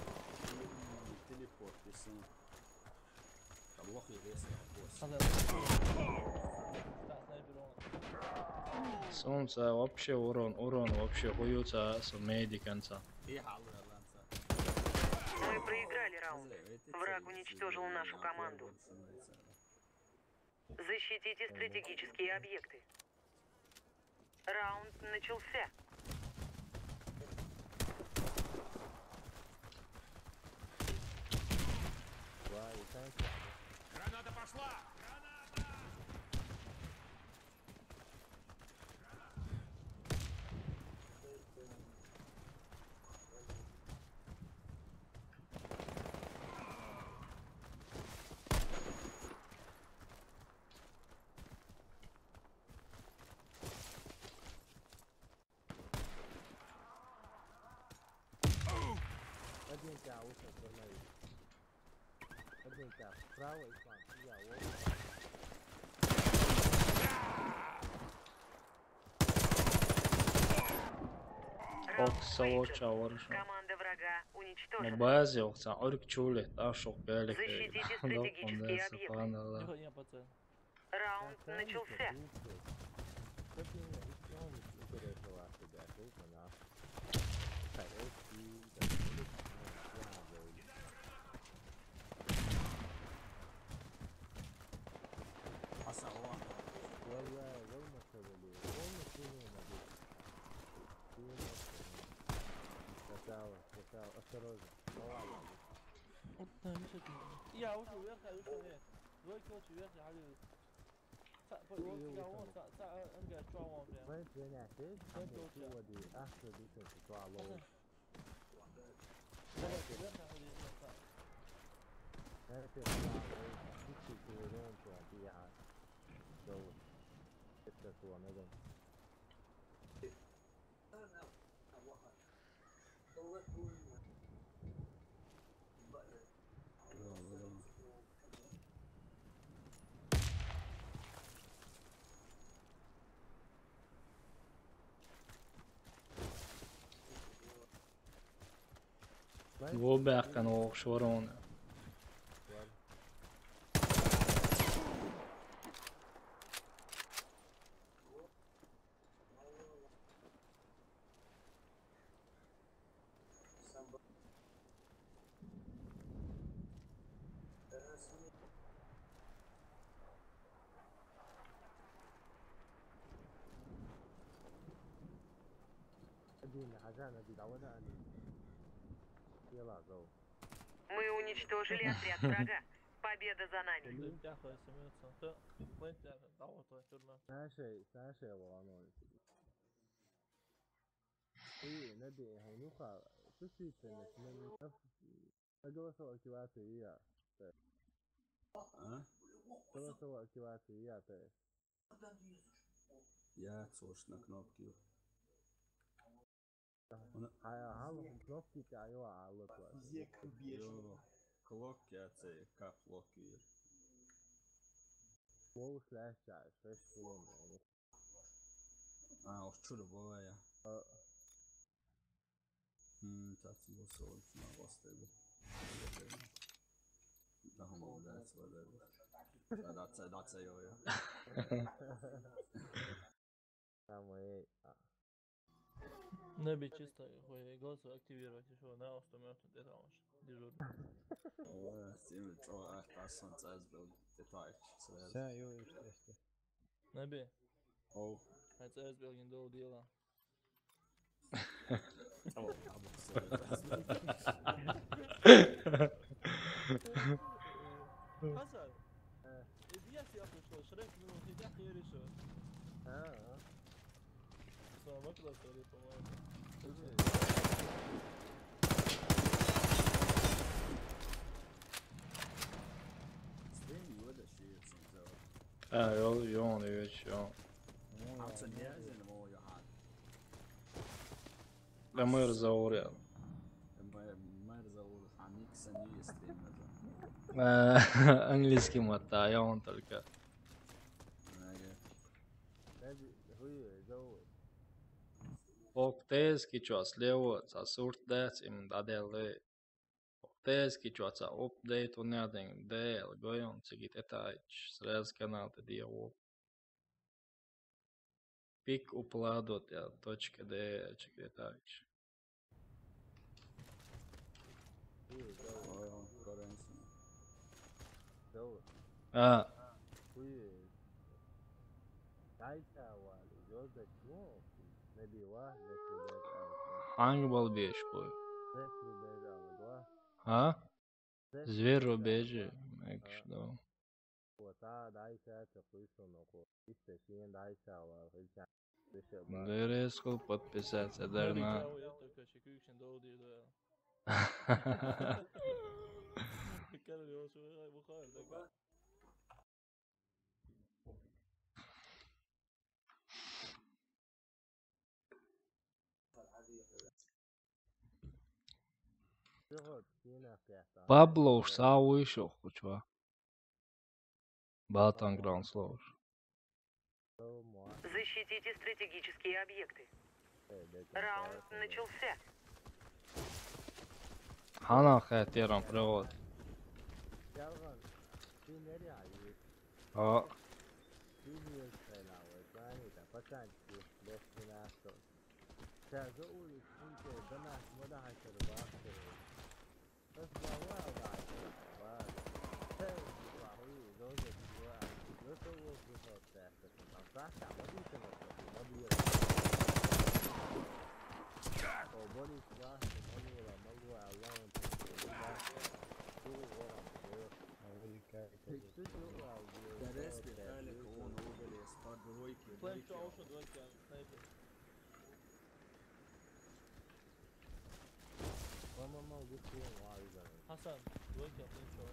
Телепорт, если... Там лох и вес.
Солнце вообще урон вообще хуются с медиканца.
Мы проиграли раунд. Враг уничтожил нашу команду. Защитите стратегические объекты. Раунд начался.
Граната пошла! Граната!
Один тебя ушел, формально. Один тебя справа и фланг. Я
Оксалоча ворша.
Команда врага уничтожена.
Базе оксан орк чуле ташок белик.
Защитите стратегические объекты. Раунд начался.
Осторожно.
Я ушел вверх, я ушел вверх. Двое короче вверх, я говорю. انقى شو
وين ناسي؟ هو دي اخر دي تطلع له. ناسي تطلع له. دي تقولون فيها. جو. تسوى مدن.
Gobert kan också vara rån.
Мы уничтожили отряд врага. Победа за нами.
Я слушаю на кнопки.
Кнопки таю алло.
Клокки, а це каплоки.
Пол слэш, 6 хвилин.
Şurada boya. That's also not lost there. That's what it is. That's a yo.
Небе чисто, хуй, голосу активировать, еще на автомате деталаж, дежурный.
Символ, that's on CS:GO detach.
Sen yok işte.
Небе.
Oh.
Hij CS:GO in dol dela. Hasan. Diyet yapmışlar. Şeref mi oldu? Diyet yeri şu. Sonra bakla söyle tamam.
Jo, det vet jag.
Alltså näsen var ju han.
Det mer zaurial.
Mer zaurial. Han gick sen ny stream.
Английский мотаю только. Октез кичо слева сасурт дэц им даделы. Октез кичо са апдейт уняден дэл гоён цигит этач срез канал те дио. Пик упладот я .d цигит этач. Hangi balbiyeš koju? Zver rubeži, nekš da. Da резко подписаться должна. Пабло уж сау вышел, хоть во. Батан Гранд Слоуш.
Защитите стратегические объекты. Раунд начался.
Hana xətiyarım провод. O.
Hasan, двойки отлично.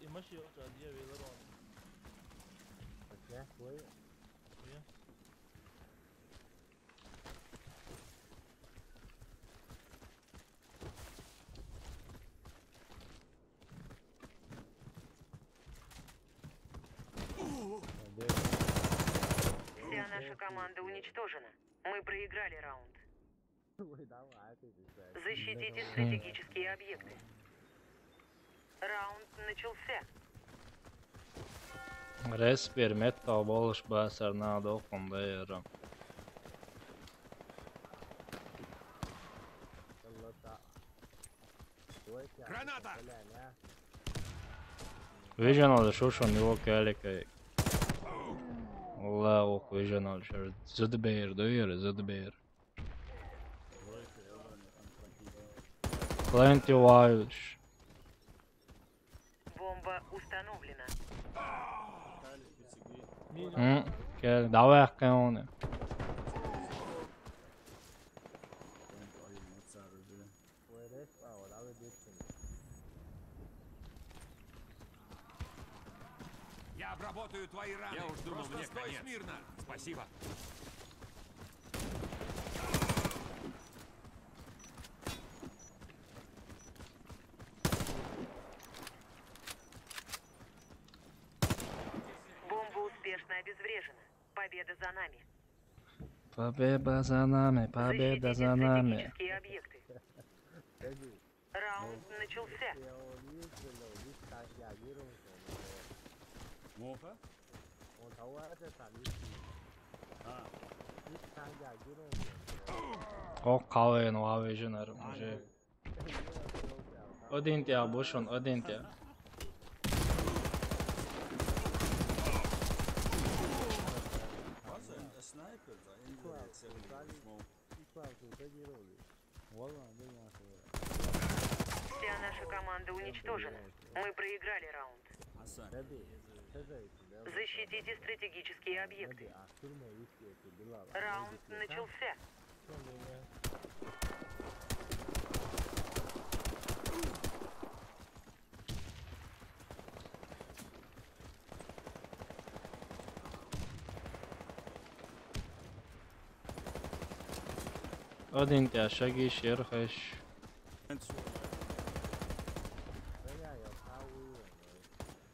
И маши уже одни велорон.
Окей, хуй.
Вся наша команда уничтожена. Мы проиграли раунд. Защитите стратегические объекты. Раунд начался.
Respir metal boluş basar nada okunda yaram.
Граната!
Vision aldı şoşon yok eleke. Allah ok vision aldı şer. Zıdbeir duyuyor zıdbeir. Plenty wild.
Бомба установлена.
Gel давай hakkı onu.
Я обработаю твои раны. Я уж думал, мне конец. Смирно. Спасибо.
Бомба успешно обезврежена. Победа за нами.
Победа за нами, победа за нами.
Стратегические объекты. Раунд начался.
موفى؟
Кавен вавежнар уже. Один тебя бушон, один тебя.
سنايبر
Вся наша команда уничтожена. Мы проиграли раунд. Защитите стратегические объекты. Раунд начался.
Один тебя шаги шерхаш.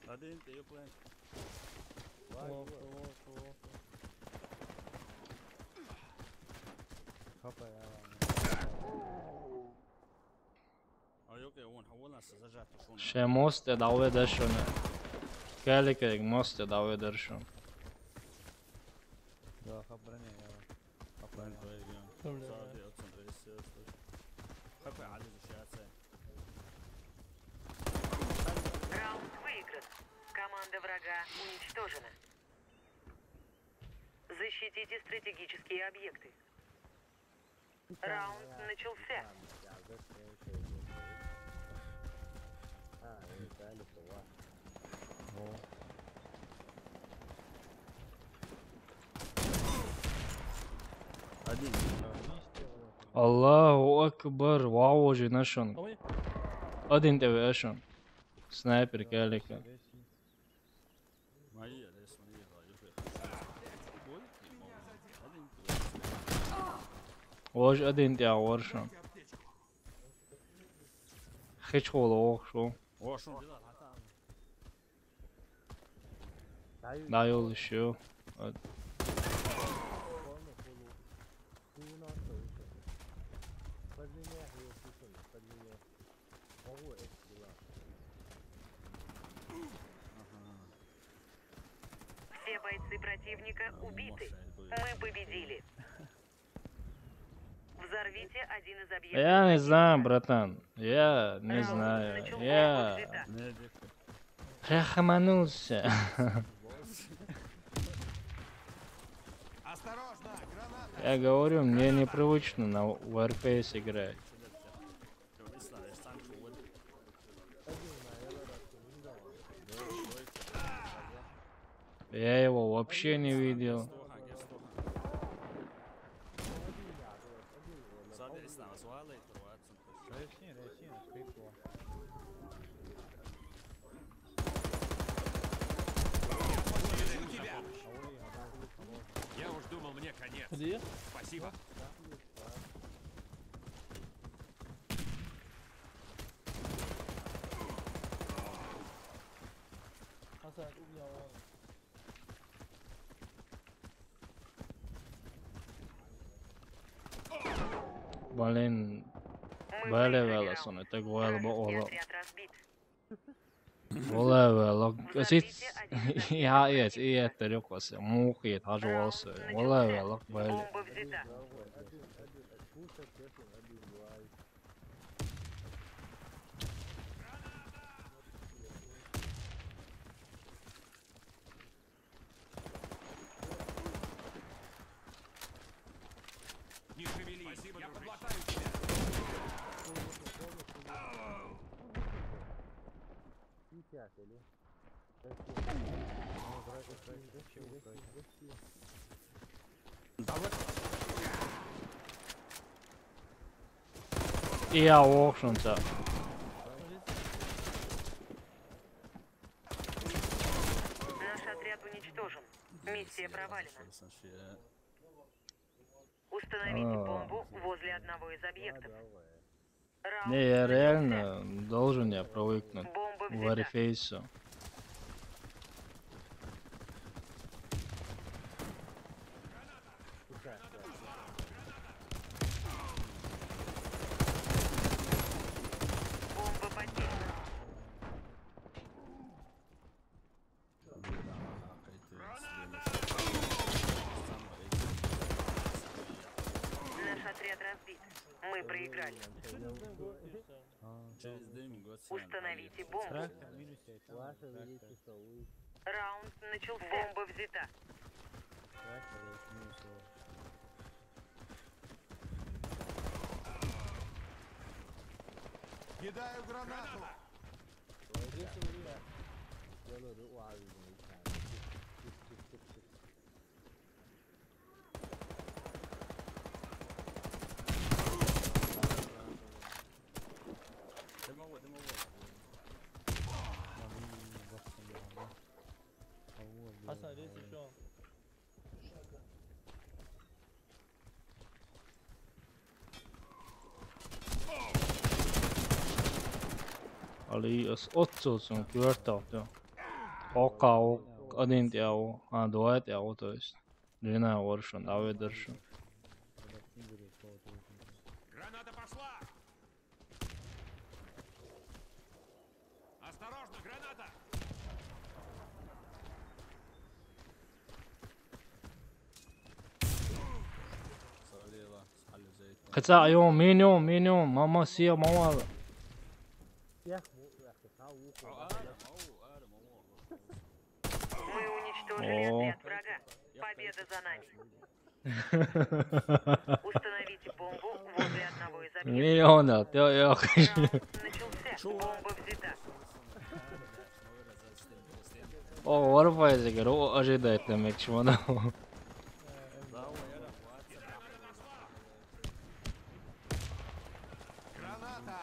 بعدين انت يوبلين
Še moste da ove dešone. Kelikeg moste da ove dešone.
Da, خبرني يا خبرني صادي اتصل رئيس خبر على الشاشة.
Раунд выигран. Команда врага уничтожена. Защитите стратегические объекты. Раунд начался.
Один.
Allahu Akbar. Wow, женашон. Один тебе ашон. Снайпер келика. Ож один тебя воршон. Хич холо охшо. Да yol şu.
Все бойцы противника убиты. Мы победили. Взорвите один из объектов.
Я не знаю, братан. Я не знаю. Я рахманулся. Я говорю, мне непривычно на Warface играть. Я его вообще не видел.
Я уж думал, мне конец.
Где?
Спасибо.
Hasan ubijao on.
Блин, välevellä on, että kun Oleva, sit ihan ies iättä jokas ja muukit hasuolsa. Oleva, väli.
Бомба взята.
Не шевелись, я подлатаю тебя.
Ja oksunsa.
Наш отряд уничтожен. Миссия провалена. Установите бомбу возле одного из объектов. Раунд
Не, я
начался.
реально должен я привыкнуть
Бомба
к
взята.
Warface.
проиграли.
Через дым год.
Установите бомбу.
Ваше Величество, вы...
Раунд начался. Бомба взята.
Кидаю гранату.
Hasan reis şu an.
Ali otsuutsun kvartaalta. Okao, один дяо, два дяо, то есть. Длина оршун, давай дыршун.
Граната пошла. Осторожно, граната.
قطع يوم مين يوم ماما سيا ماما
Мы уничтожили отряд врага. Победа за нами. Установите бомбу возле одного из объектов.
مليون يا أخي
Раунд начался. Бомба взята.
O varfa yazık o acı da etlemek şu anda.
Граната.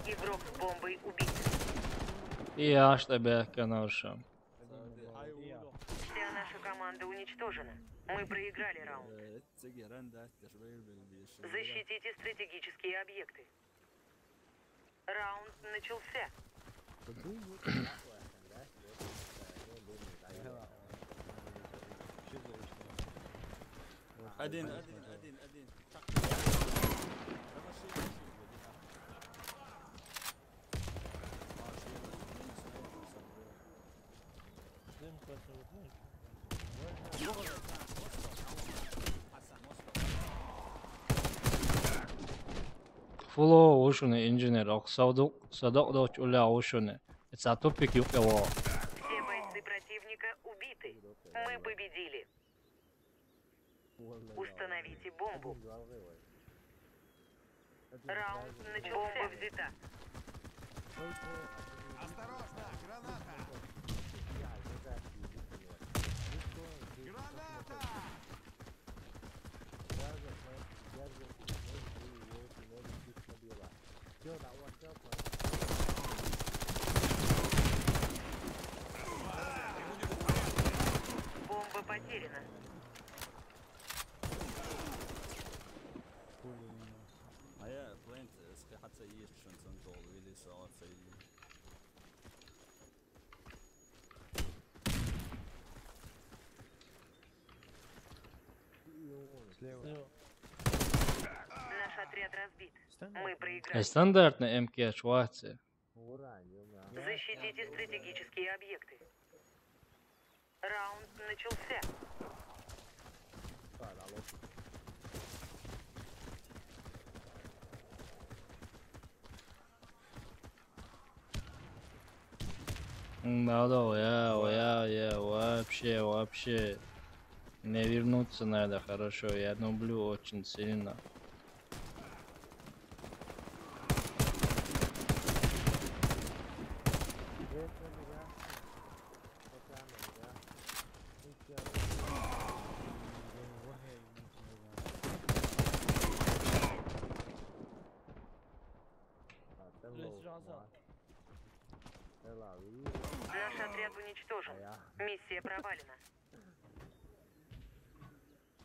Игрок с бомбой убит.
Я что бяка наша.
Вся наша команда уничтожена. Мы проиграли раунд. Защитите стратегические объекты. Раунд начался.
Один.
Дым хватает, знаешь.
Фло ушуне инженер оксаудук садок доч уля ушуне. Это топик юкево.
Все бойцы противника убиты. Мы победили. Установите бомбу. Раунд начался. Бомба взята.
Осторожно, граната. Граната.
Бомба потеряна.
Aya plant ska حتى يشون سنتول ويلي ساعات سيء.
Слева.
Наш отряд разбит. Мы проиграли.
Стандартный МК Шварцы.
Защитите стратегические объекты. Раунд начался.
Надо, вообще. Не вернуться надо, хорошо. Я люблю очень сильно.
Наш отряд уничтожен. Миссия провалена.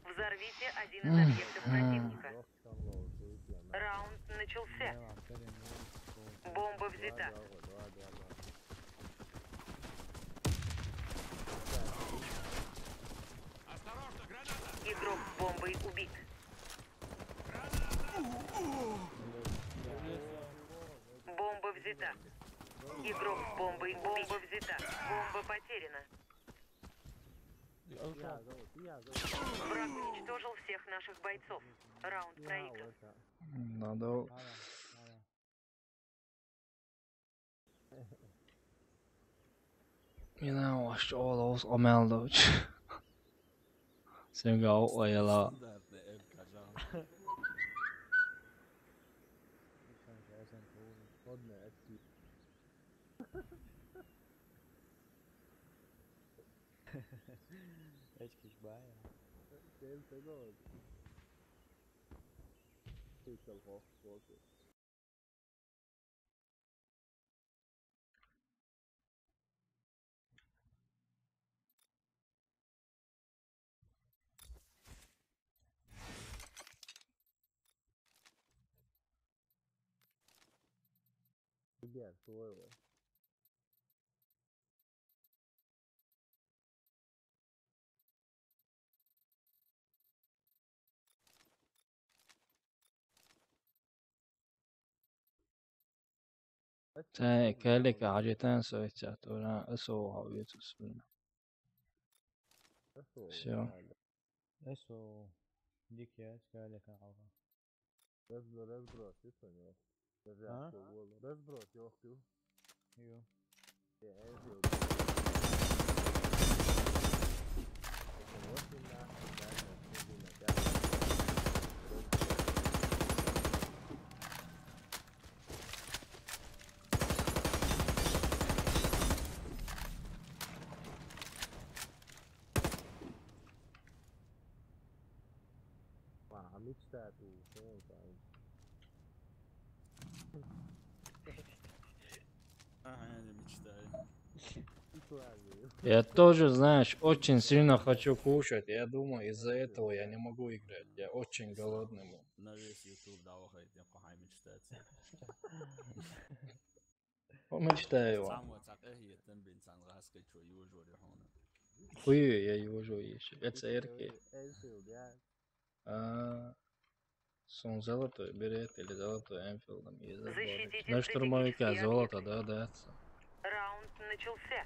Взорвите один из объектов противника. Раунд начался. Бомба взята.
Осторожно, граната.
Игрок с бомбой убит. Бомба взята. Бомба взята. Бомба потеряна. Враг уничтожил всех наших бойцов. Раунд проигран.
Надо... Minä vasta olous omeldoች. Sen gau ajalla.
Egy kis bája. Én tudod? Kétszer volt. Igen, szól volt.
Sen kellik عادة سويتات ولا أسوها ويتوسبنا. Все.
Eso. Dikia, kellik عادة. Разброс, и что нет? Разброс, ёхту. Ё. Мечтает
Ага, я не мечтаю.
Я тоже, знаешь, очень сильно хочу кушать. Я думаю, из-за этого я не могу играть. Я очень голодный был.
На весь YouTube давай я мечтать.
Помечтаю вам. Хуй, я его же еще. Это эрки. Сон золотой берет или золотой Энфилдом ездит. На штурмовика золото, да.
Раунд начался.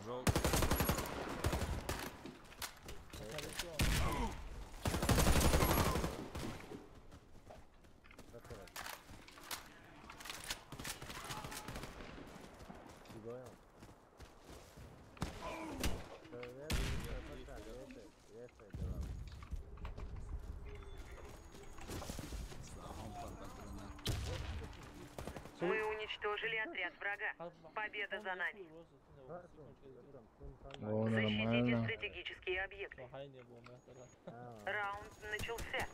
Желтый.
Мы уничтожили отряд врага. Победа за нами.
О,
Защитите
нормально.
стратегические объекты. Раунд начался.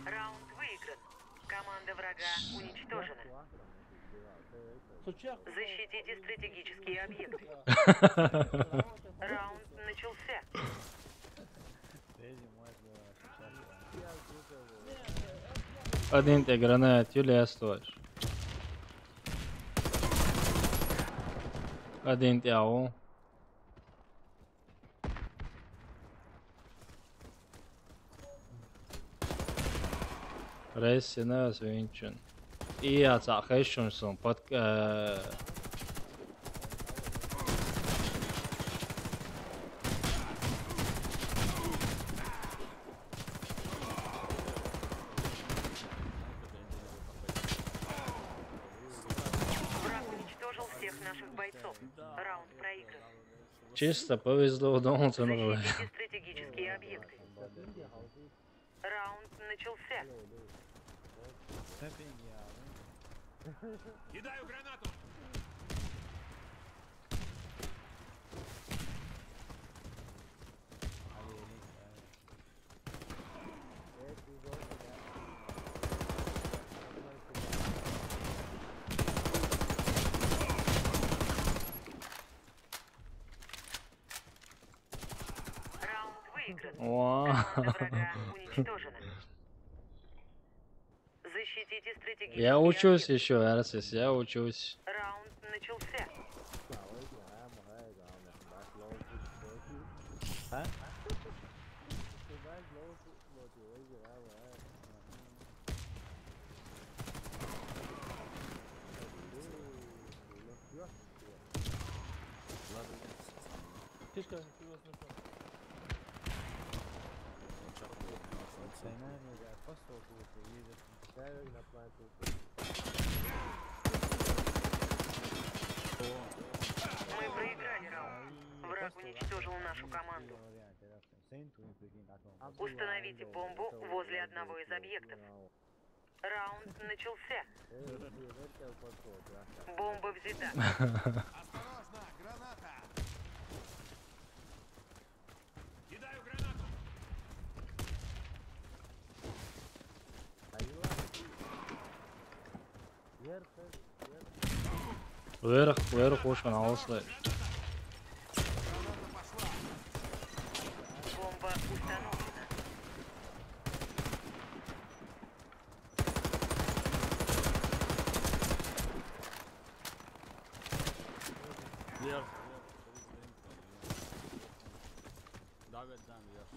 Раунд выигран. Команда врага уничтожена. Защитите стратегические объекты. Раунд начался.
Один те гранат, Юлия, стоишь. Один те ау. Reissinās viņš un iejācā Hešuns un pat
Враг уничтожил всех наших бойцов. Раунд проигран.
чисто повезло, думал,
Защитите стратегические объекты. Раунд начался.
Кидаю гранату!
Раунд выигран.
Вау.
Команда врага уничтожена. Защитите стратегические
Я учусь
объекты.
еще, Арсис, я учусь.
Раунд начался.
Фишка, фига смешно.
Мы проиграли раунд. Враг уничтожил нашу команду. Установите бомбу возле одного из объектов. Раунд начался. Бомба взята.
Осторожно, граната! Кидаю гранату!
Вверх, вверх, уж на осле.
Граната пошла!
Бомба установлена.
Вверх. Давид, дам, вверх.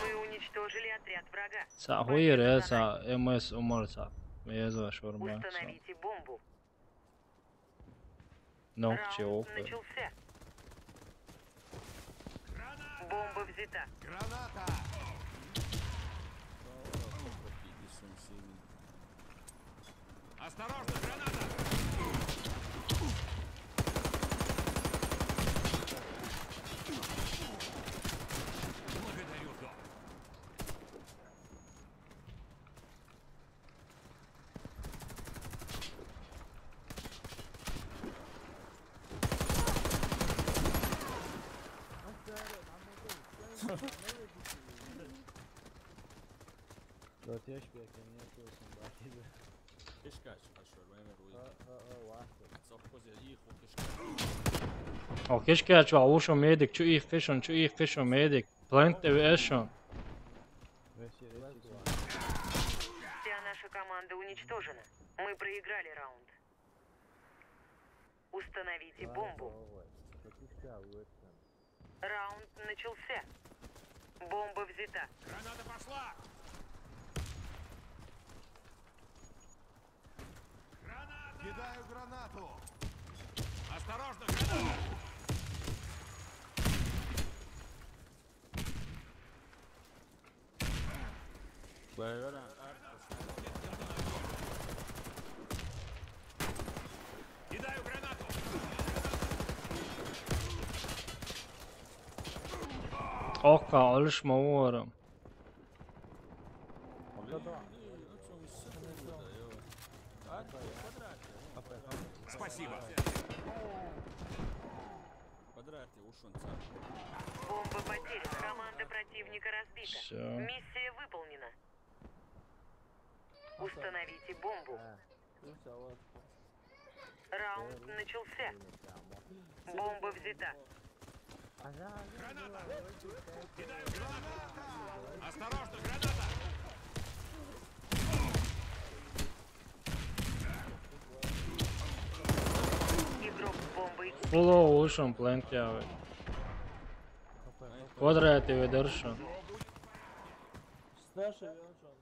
Мы уничтожили отряд врага.
Sa huyır ya, sa MS umursa. Mezva şurma.
Установите бомбу.
Ногти
Раунд
опы.
начался. Бомба взята.
Граната! Осторожно, граната! Благодарю, док.
Kışkaç, aşağı, benim uyum. Sokkoz ya, iyi kışkaç.
O keşke aç var, uşum yedik, şu iyi fişon yedik. Plant evi eşon.
Вся наша команда уничтожена. Мы проиграли раунд. Установите бомбу. Раунд начался. Бомба взята.
Граната пошла! Граната! Кидаю гранату! Осторожно, граната!
Böyle
Кидаю гранату!
Okka alışma umarım.
Спасибо.
квадрате ушунца.
Бомба потеряна. Команда противника разбита.
Всё.
Миссия выполнена. Установите бомбу. Раунд начался. Бомба взята.
Граната! Кидаю граната! Осторожно, граната!
Игрок с бомбой.
Full ушум plant yavi. Kvadrāti evi daršan.
С нашей Вилджон.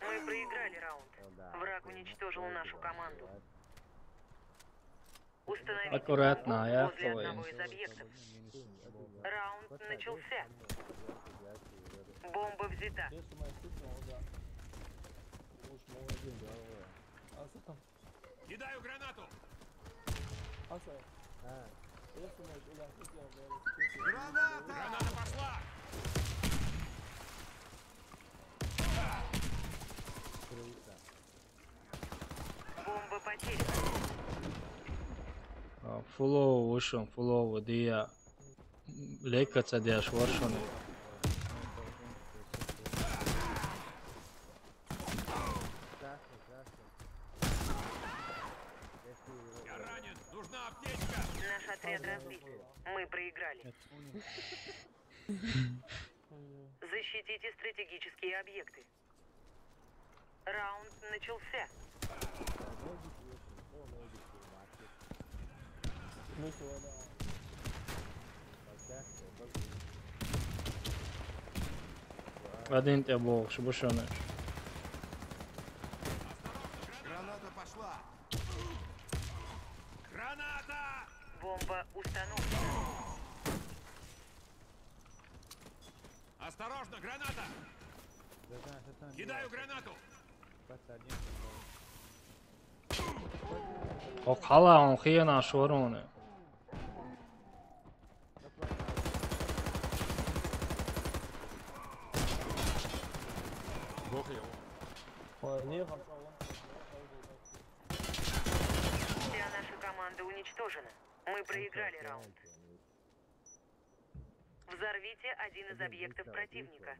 Мы проиграли раунд. Враг уничтожил нашу команду. Установите
Аккуратно,
бомбу
я
возле
твой.
одного из объектов. Раунд начался. Бомба взята.
Если моя стукнула, да. Уж молодец, да. А что там?
Кидаю гранату!
Аса.
Граната пошла!
Бомба потеряна.
Фулоу вышел, фулоу дия. Лекаться дияш варшоны.
Я ранен! Нужна аптечка!
Наш отряд разбит. Мы проиграли. Защитите стратегические объекты. Раунд начался.
Один тебя бог, шибушоны.
Граната пошла! Граната!
Бомба установлена.
Осторожно, граната! Кидаю гранату!
Хала он хиена швароны.
Вся наша команда уничтожена. Мы проиграли раунд. Взорвите один из объектов противника.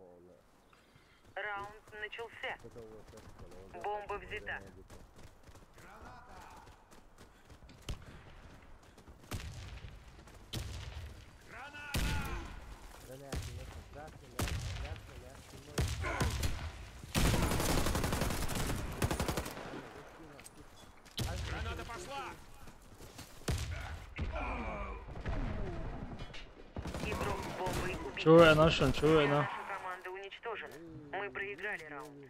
Раунд начался. Бомба взята.
Граната пошла!
Игрок с бомбой убит.
Чуя нашен, чуя на.
Наша команда уничтожена. Мы проиграли раунд.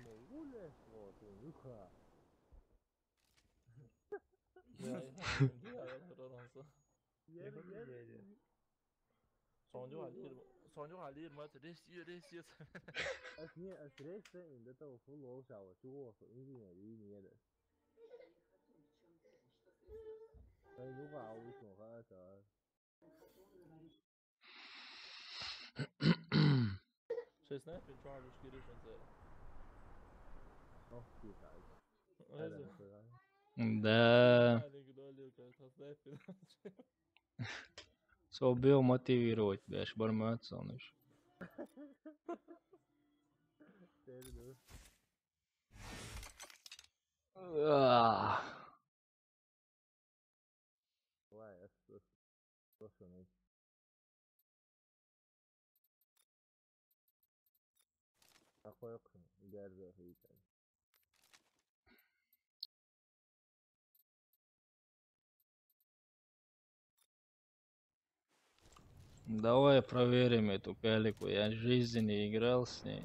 Да. Собил мотивировать, бяш, барматься он еще. Давай проверим эту калику. Я в жизни не играл с ней.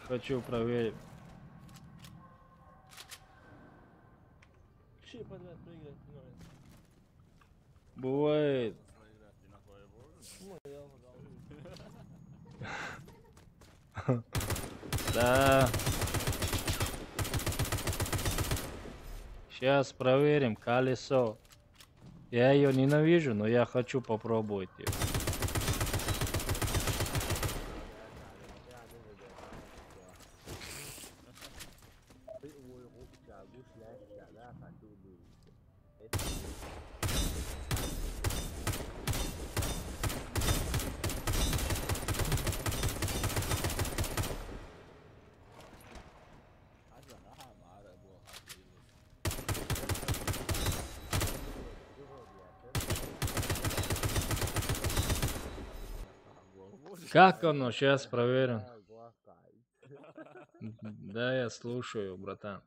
Хочу проверить. Бывает. Да. Сейчас проверим колесо. Я ее ненавижу, но я хочу попробовать ее. Как оно? Сейчас проверим. Да, я слушаю, братан.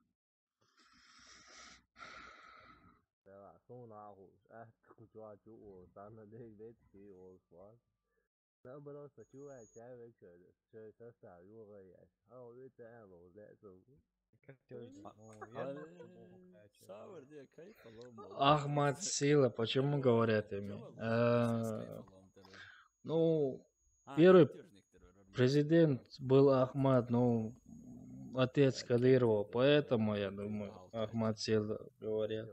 Ахмад Сила, почему говорят ими? Ну, первый президент был Ахмад, ну, отец Кадырова, поэтому, я думаю, Ахмад Сила говорят.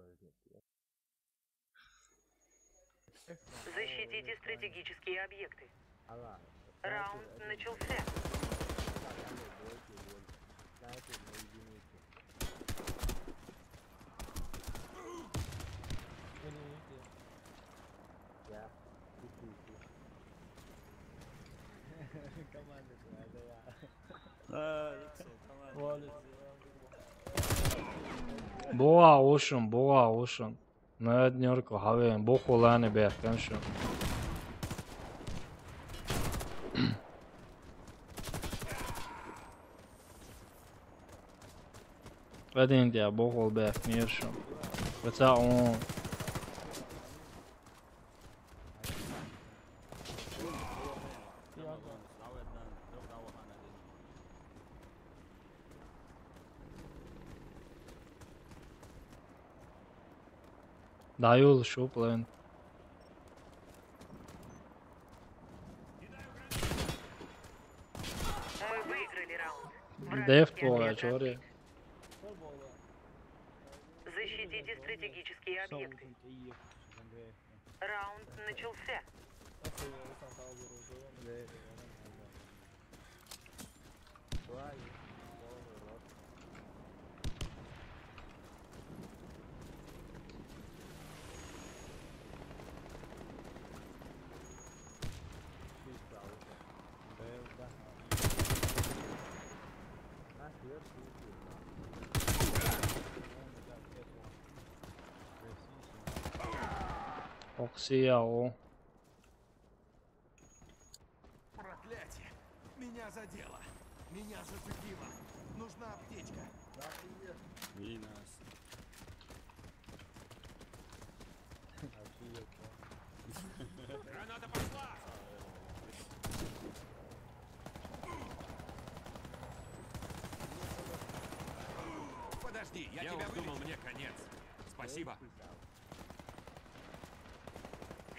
Защитите стратегические объекты. Раунд начался.
Boğa ocean, boğa ocean. Nöd njörko haveen, bohulani behken şu. Vedin dia bohul behken şu. Veta on. Dajul šuplен.
Мы выиграли раунд.
Def
Вражеский
boğa
отряд
çori.
разбит. Защитите стратегические объекты. Раунд начался.
Оксияо.
Проклятие! Меня задело. Меня зацепило. Нужна аптечка.
Винас.
Граната пошла! Подожди, я тебя думал, мне конец. Спасибо.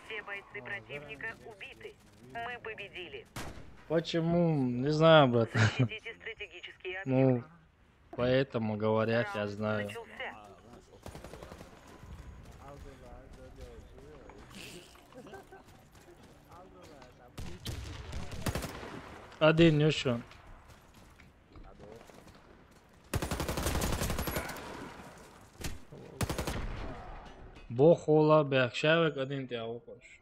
Все бойцы противника убиты. Мы победили.
Почему? Не знаю, брат.
Защитите стратегические объекты.
Ну, поэтому говорят, я
Раунд
знаю.
начался.
Один еще. Бохола бехшавек один тебя упаш.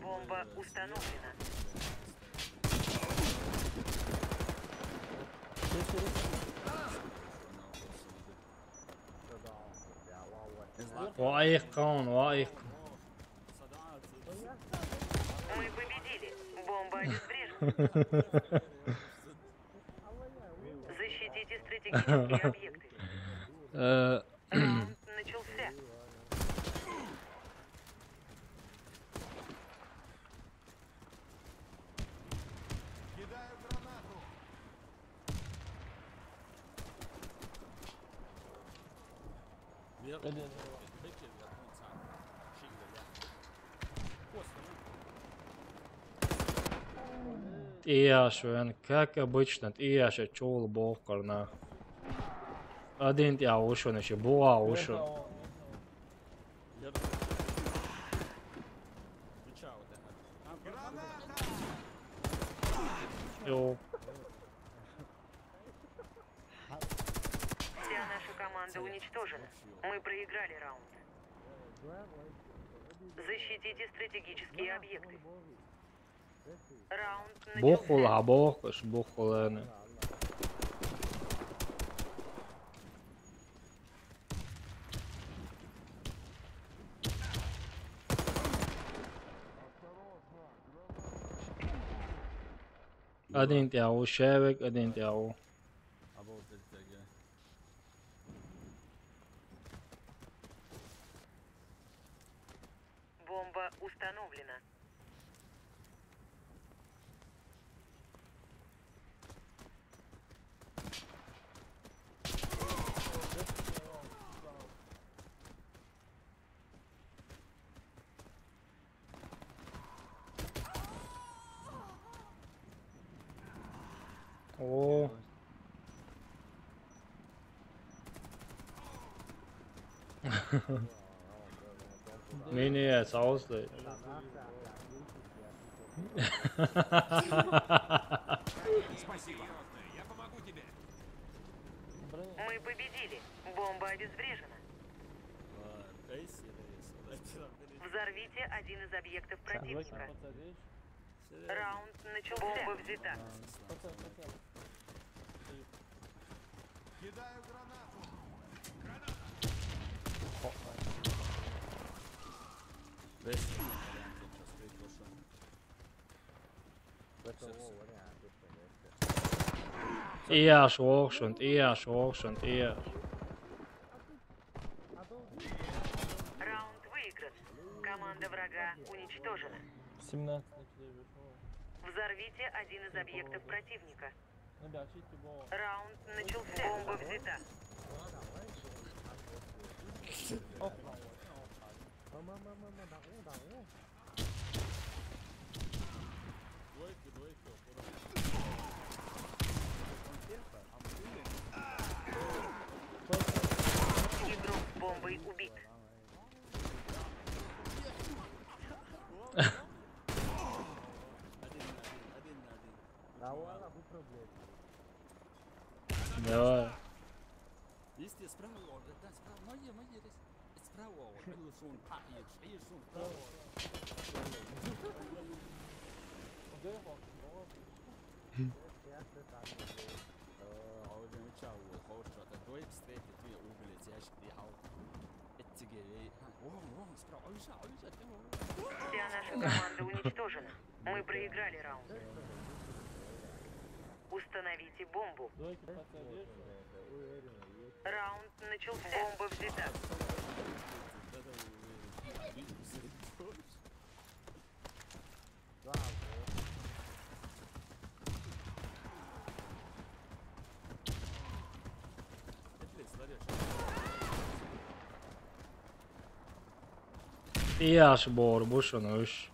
Бомба установлена.
Ваихкан, ваихкан.
Мы победили. Бомба обезврежена. Защитите стратегические объекты. Раунд начался.
Кидаю гранату.
Иашвен, как обычно, Иаша чул бохкарна. Один тебя ушел, еще буа ушел. Йо.
Вся наша команда уничтожена. Мы проиграли раунд. Защитите стратегические объекты. Раунд
Бохул,
начался.
а бохуш, бохулene. Один тебя ушевек, один тебя у.
Бомба установлена.
Менее соусы.
Спасибо. Я помогу тебе.
Мы победили. Бомба обезврежена. Взорвите один из объектов противника. Раунд начался. Бомба взята.
Кидаю гранату.
Ияш окшунт, ияш окшунт, ияш.
Раунд выигран. Команда врага уничтожена.
17
Взорвите один из объектов противника.
бомбу.
Раунд начался. Бомба взята. Игрок с бомбой убит.
Давай.
Есть справа, да, справа, мои, справа, телефон, телефон,
Вся наша команда уничтожена. Мы проиграли раунд. Установите бомбу. Раунд начался. Бомба взята.
Ияш бor, бушуnuş.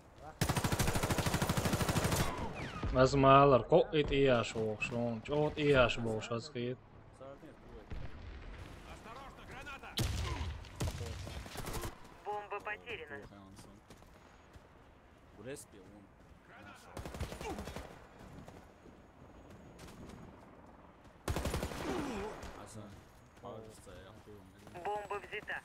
Mazmalar qo'it ияш okşun. Çoğut ияш boşasqit.
Осторожно, граната!
Бомба потеряна. Бомба взята.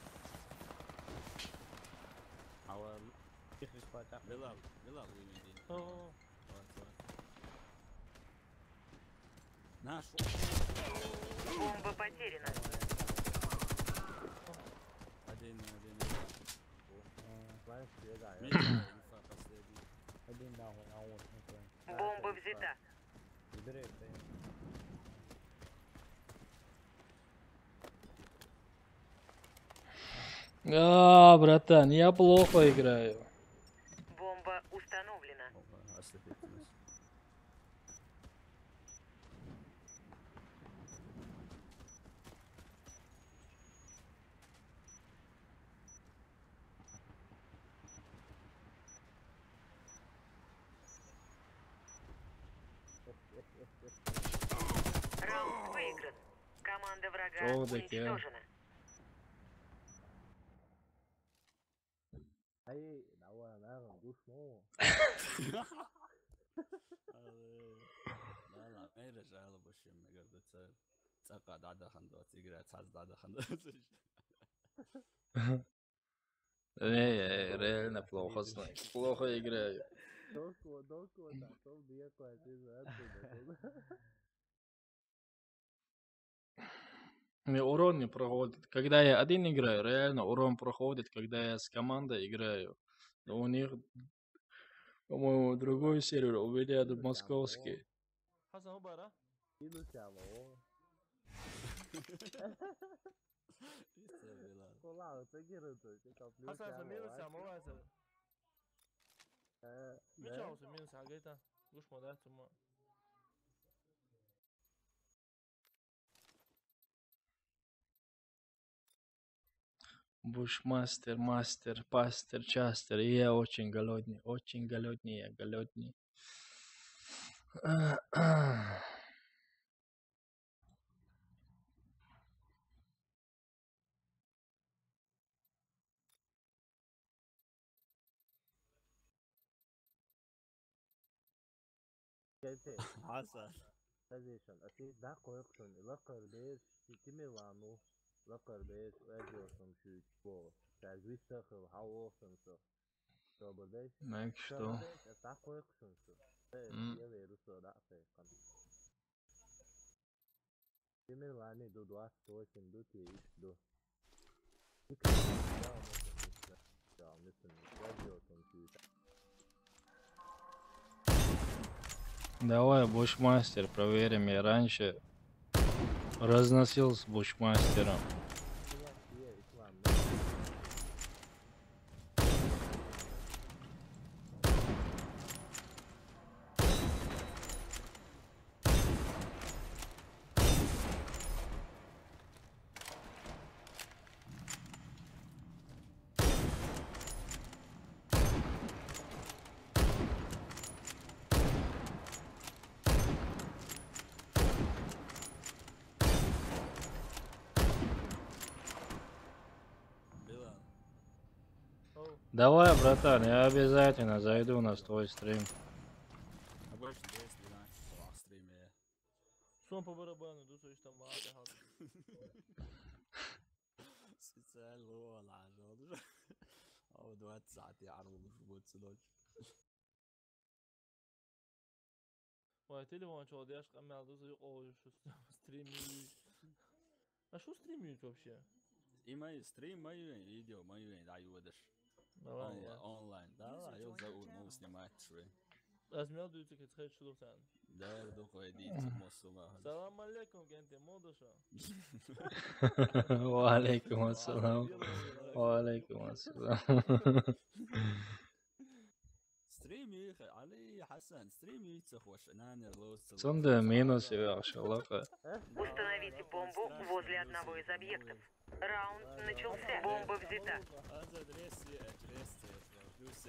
Бомба потеряна. Бомба взята.
Братан, я плохо играю.
Бомба установлена. Раунд выигран. Команда врага
Çoğudaki ya.
уничтожена.
Реально плохо знаю. Плохо играю. Мне урон не проходит. Когда я один играю, реально урон проходит, когда я с командой играю. Но у них, по-моему, другой сервер, у меня московский.
Hasan o bara. Hasan sen minus ama var sen. Üç olsun minus hakikaten. Kuş model tutma.
Бушмастер, мастер, пастер, частер. И я очень голодный, я голодный.
كده
حسن
اديشن اسيس ده كويكشن لقر بيش تيمي وانو لقر بيش اديو سمشي بو تاجويس سخر هاو سنسو تو بداي
Так что...
ده كويكشن سو
м,
يا ويروسو ده فيكن تيمي واني دو دوات توشن دو تيش دو
Давай, бушмастер, проверим. Я раньше разносил с бушмастером.
Билан,
Давай, братан, я обязательно зайду на твой стрим.
обычно 10-12 часов в стриме.
Son по барабану, душу там маты хат.
Специально هو العجل أو دوات ساعتي عرض في بوتسلوج.
Vay telefon çaldı yaş kamerada yok o şu stream. А что стримить вообще?
И мои стрим, мои видео, мои дают. Онлайн. Да, я зову, мы снимать швы.
Azmiyat duyucu ki çıkar şuluk sen.
Да, духой дите мосума.
Salam alaikum gente moduşa.
Валейкум ассалам. Валейкум ассалам.
ستريمي علي حسن ستريمي تخوش ناني لوز.
Сонда минус я шалака.
Установите бомбу возле одного из объектов. Раунд начался. Бомба взята.
هذا دريسي دريسي فلوس.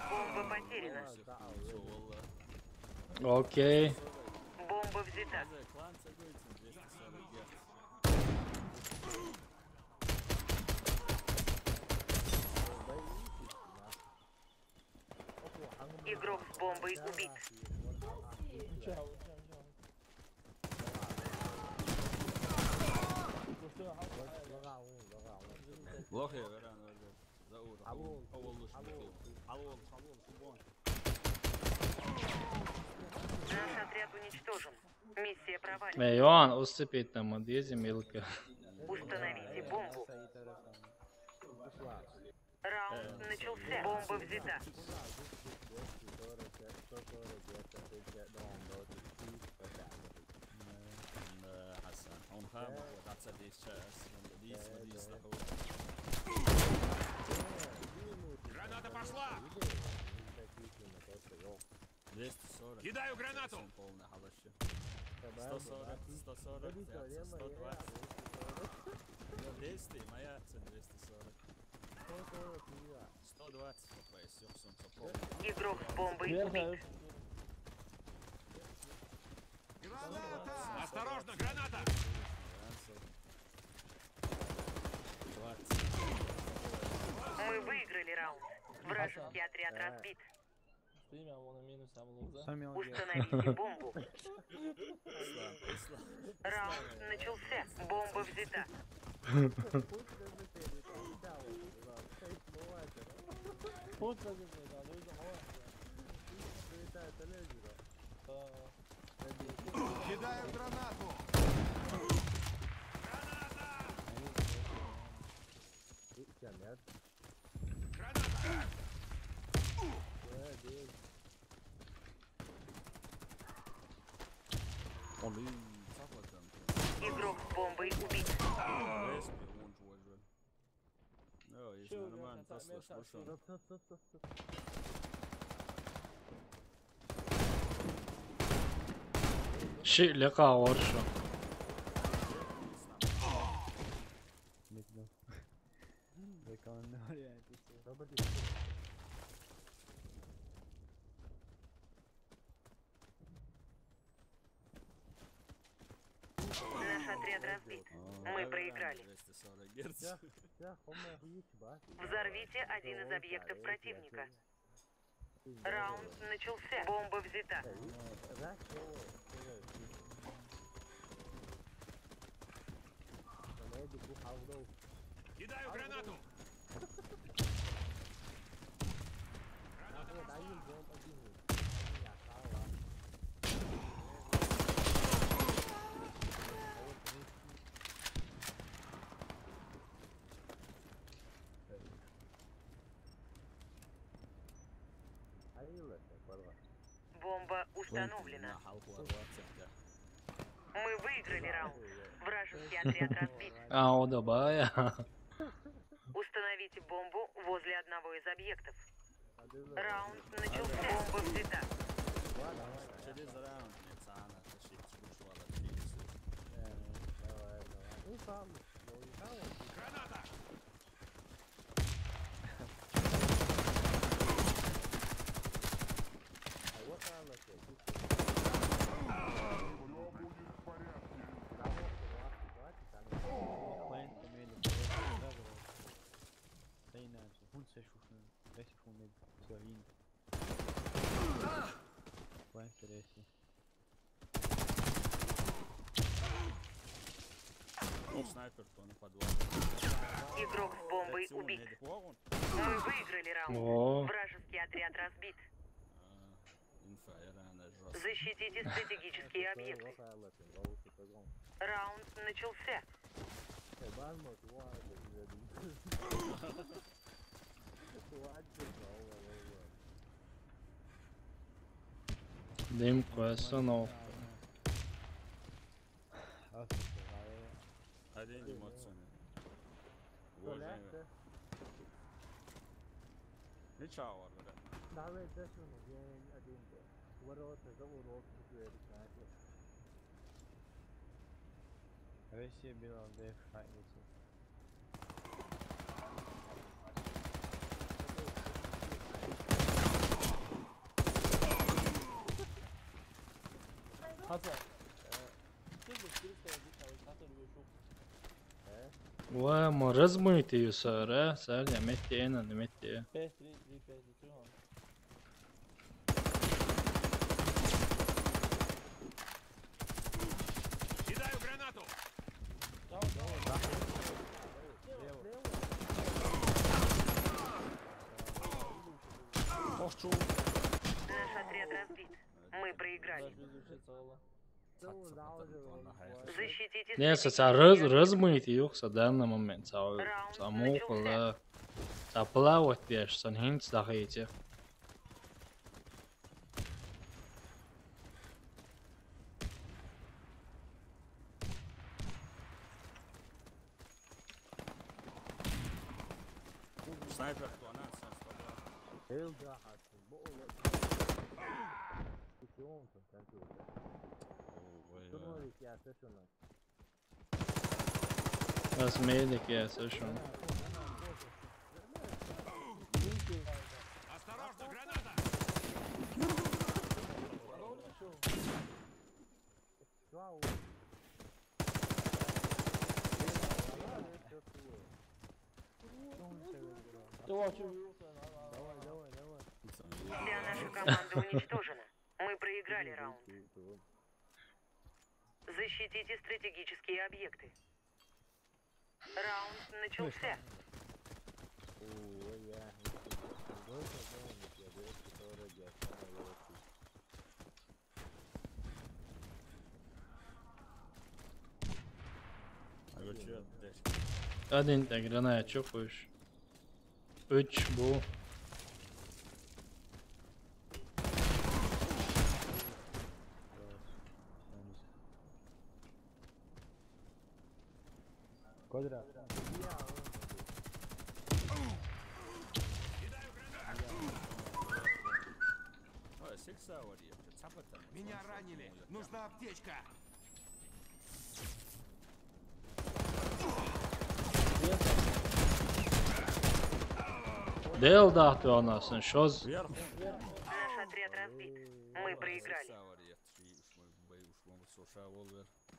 Бомба потеряна.
Окей.
Бомба взята.
هذا كلان سجلت 240 герц.
Игрок с бомбой убит.
Плохо я веран вроде. Заур. Авол шубон.
Наш отряд уничтожен. Миссия провалена.
Иван, уступить там от Милка.
Установите бомбу. Раунд начался. Бомба взята.
حسن هون خامة وقعت ديس شاس ديس
Граната пошла!
240.
Кидаю гранату!
Полный халаще. 140, 140, 120. 200, моя цена 240. 120, пояс, солнце полный.
Игрок с бомбой убит.
Осторожно, граната!
20.
Мы выиграли раунд. Вражеский отряд разбит.
Stream ya ona minus ya bulunca.
Установите бомбу. Раунд начался. Бомба взята.
Put da güzel ya. Öyle hava.
Кидаю гранату!
Игрок с бомбой убит.
если нормально, то слушай.
شيء لقاء ورشة.
Наш Наш отряд разбит. Мы проиграли.
240 Гц.
Взорвите один из объектов противника. Раунд начался. Бомба взята.
Кидаю гранату!
Бомба установлена. Мы выиграли раунд. Вражеский отряд разбит.
O da bayağı.
Установите бомбу возле одного из объектов. Раунд начался. Бомба взята.
Через раунд мецана тащить скучу
Граната!
Снайпер, то на подвале.
Игрок с бомбой убит. Мы выиграли раунд.
О.
Вражеский отряд разбит. Защитите стратегические объекты. Раунд начался.
Дымку остановку.
Один эмоциями. Ne çağır böyle?
وما رزميتي يسارة سارة متي أنا متي.
Кидаю гранату!
Наш отряд разбит. Мы проиграли. Защитите
Neyse sen rızmıyti yoksa denle moment sen muğla sen plavat diye sen hints daha iyice.
Снайпер, то она
Размейдик я слышу.
Осторожно, граната!
Вся наша команда уничтожена. Мы проиграли раунд. Защитите стратегические объекты. Раунд начался.
Hadi integrana çok hoş. 3 bu.
Kodra.
Меня ранили! Нужна аптечка!
Del dahtu anasın şoz.
Наш отряд разбит. Мы проиграли.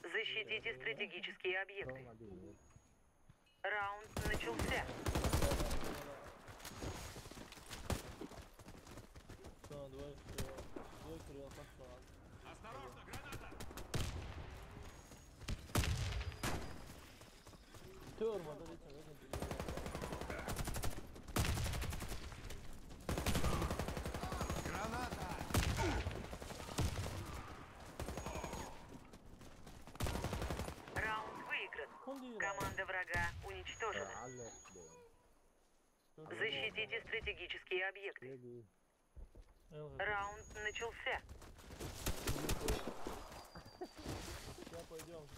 Защитите стратегические объекты. Раунд начался.
Осторожно, граната! Граната!
Раунд выигран. Команда врага уничтожена. Защитите стратегические объекты. Раунд начался.
Сейчас пойдем.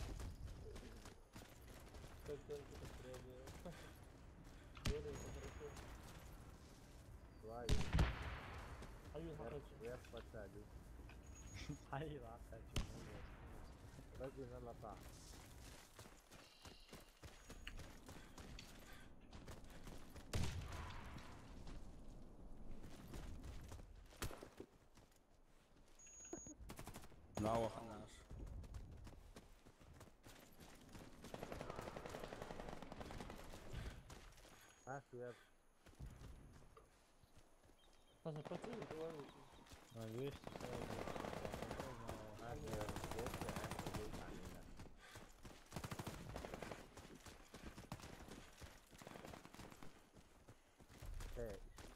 Как только быстрее делаем. Делаем хорошо. Hayır hakikaten.
Вверх подсадил. Hayır hakikaten. Разве на лопа?
نروح الناس.
Вверх.
Sasa працює, давай.
Вверх.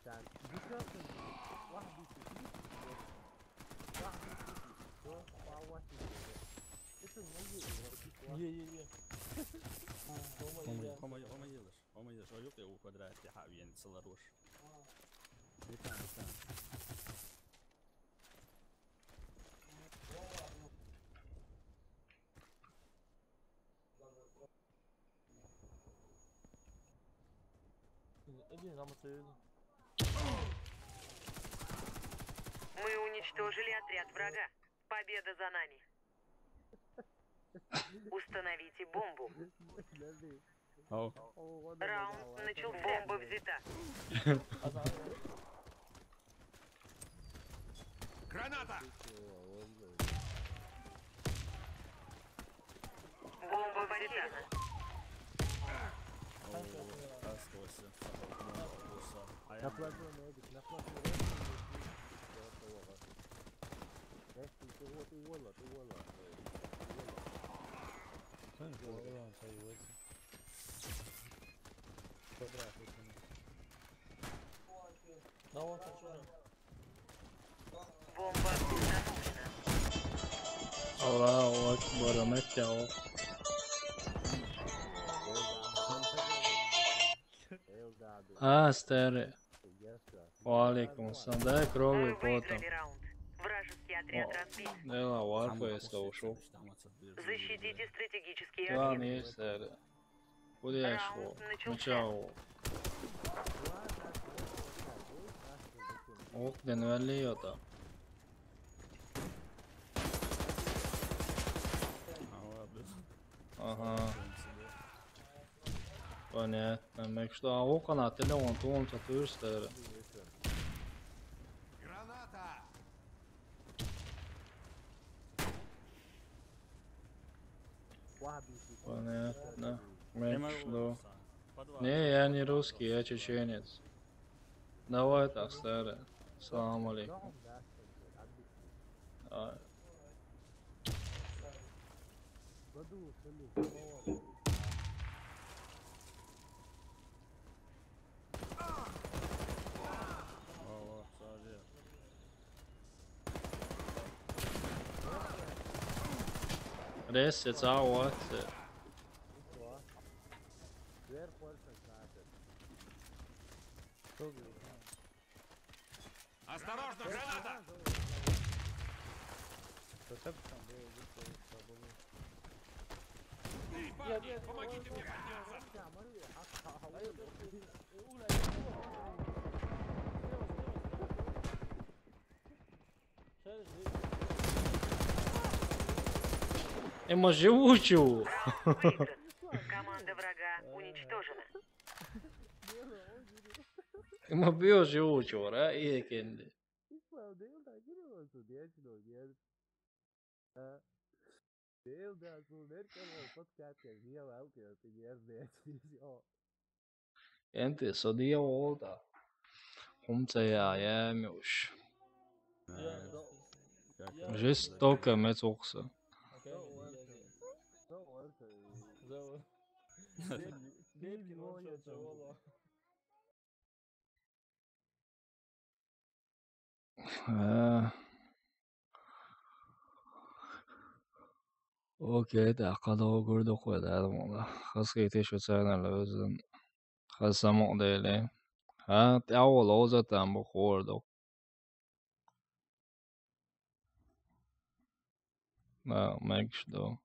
Sen düşersin. Vah düşürsün. Vah düşürsün. Vah düşürsün. Это
Е-е-е.
هم يلش ويقي وكوادرات حاويين تصلروش.
Иди, нам отсоедин.
Мы уничтожили отряд врага. Победа за нами. Установите бомбу. Раунд начался. Бомба взята.
Граната!
Бомба взята.
На плату медик, на плату ты вола.
Давай, хочу.
Бомба установлена.
Allahu Akbar, Mekka. Старый. Валикум ассалам. Дай крови
Мы
потом.
выиграли раунд. Вражеский отряд разбит.
Дела варпа, если ушел.
Защитите стратегические
План
объекты.
есть, старый. Куда я шел? Начало. Ох, да навали там. Ага. Понятно. Mek что, а o kanatıyla onu satıyoruz старый.
Граната!
Понятно. Mek что. Не, я не русский, я чеченец. Давай так, старый. Салам алейкум. Давай. Ресец, а вот.
Осторожно, граната! Эй, парни, помогите мне подняться!
Ема живучу.
Команда врага уничтожена.
Ема bio живучу, ра и kendi.
Bildes un virkelig podkāsties ievēlties, viņi ierzniecīs, jo.
Enti صديق وضع قمت يا عياموش жестоко метокса. Okey, taqadoq ko'rdik qo'yadi. Xasga teshuvchilarni o'zin xasamoq deyli. Ha, avval o'zatan bu qo'rdik. Да, make что.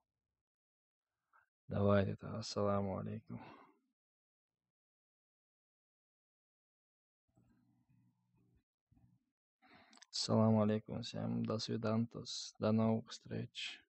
Давайте, ассаламу алейкум. Ассаламу алейкум всем. До свидантос. До новых встреч.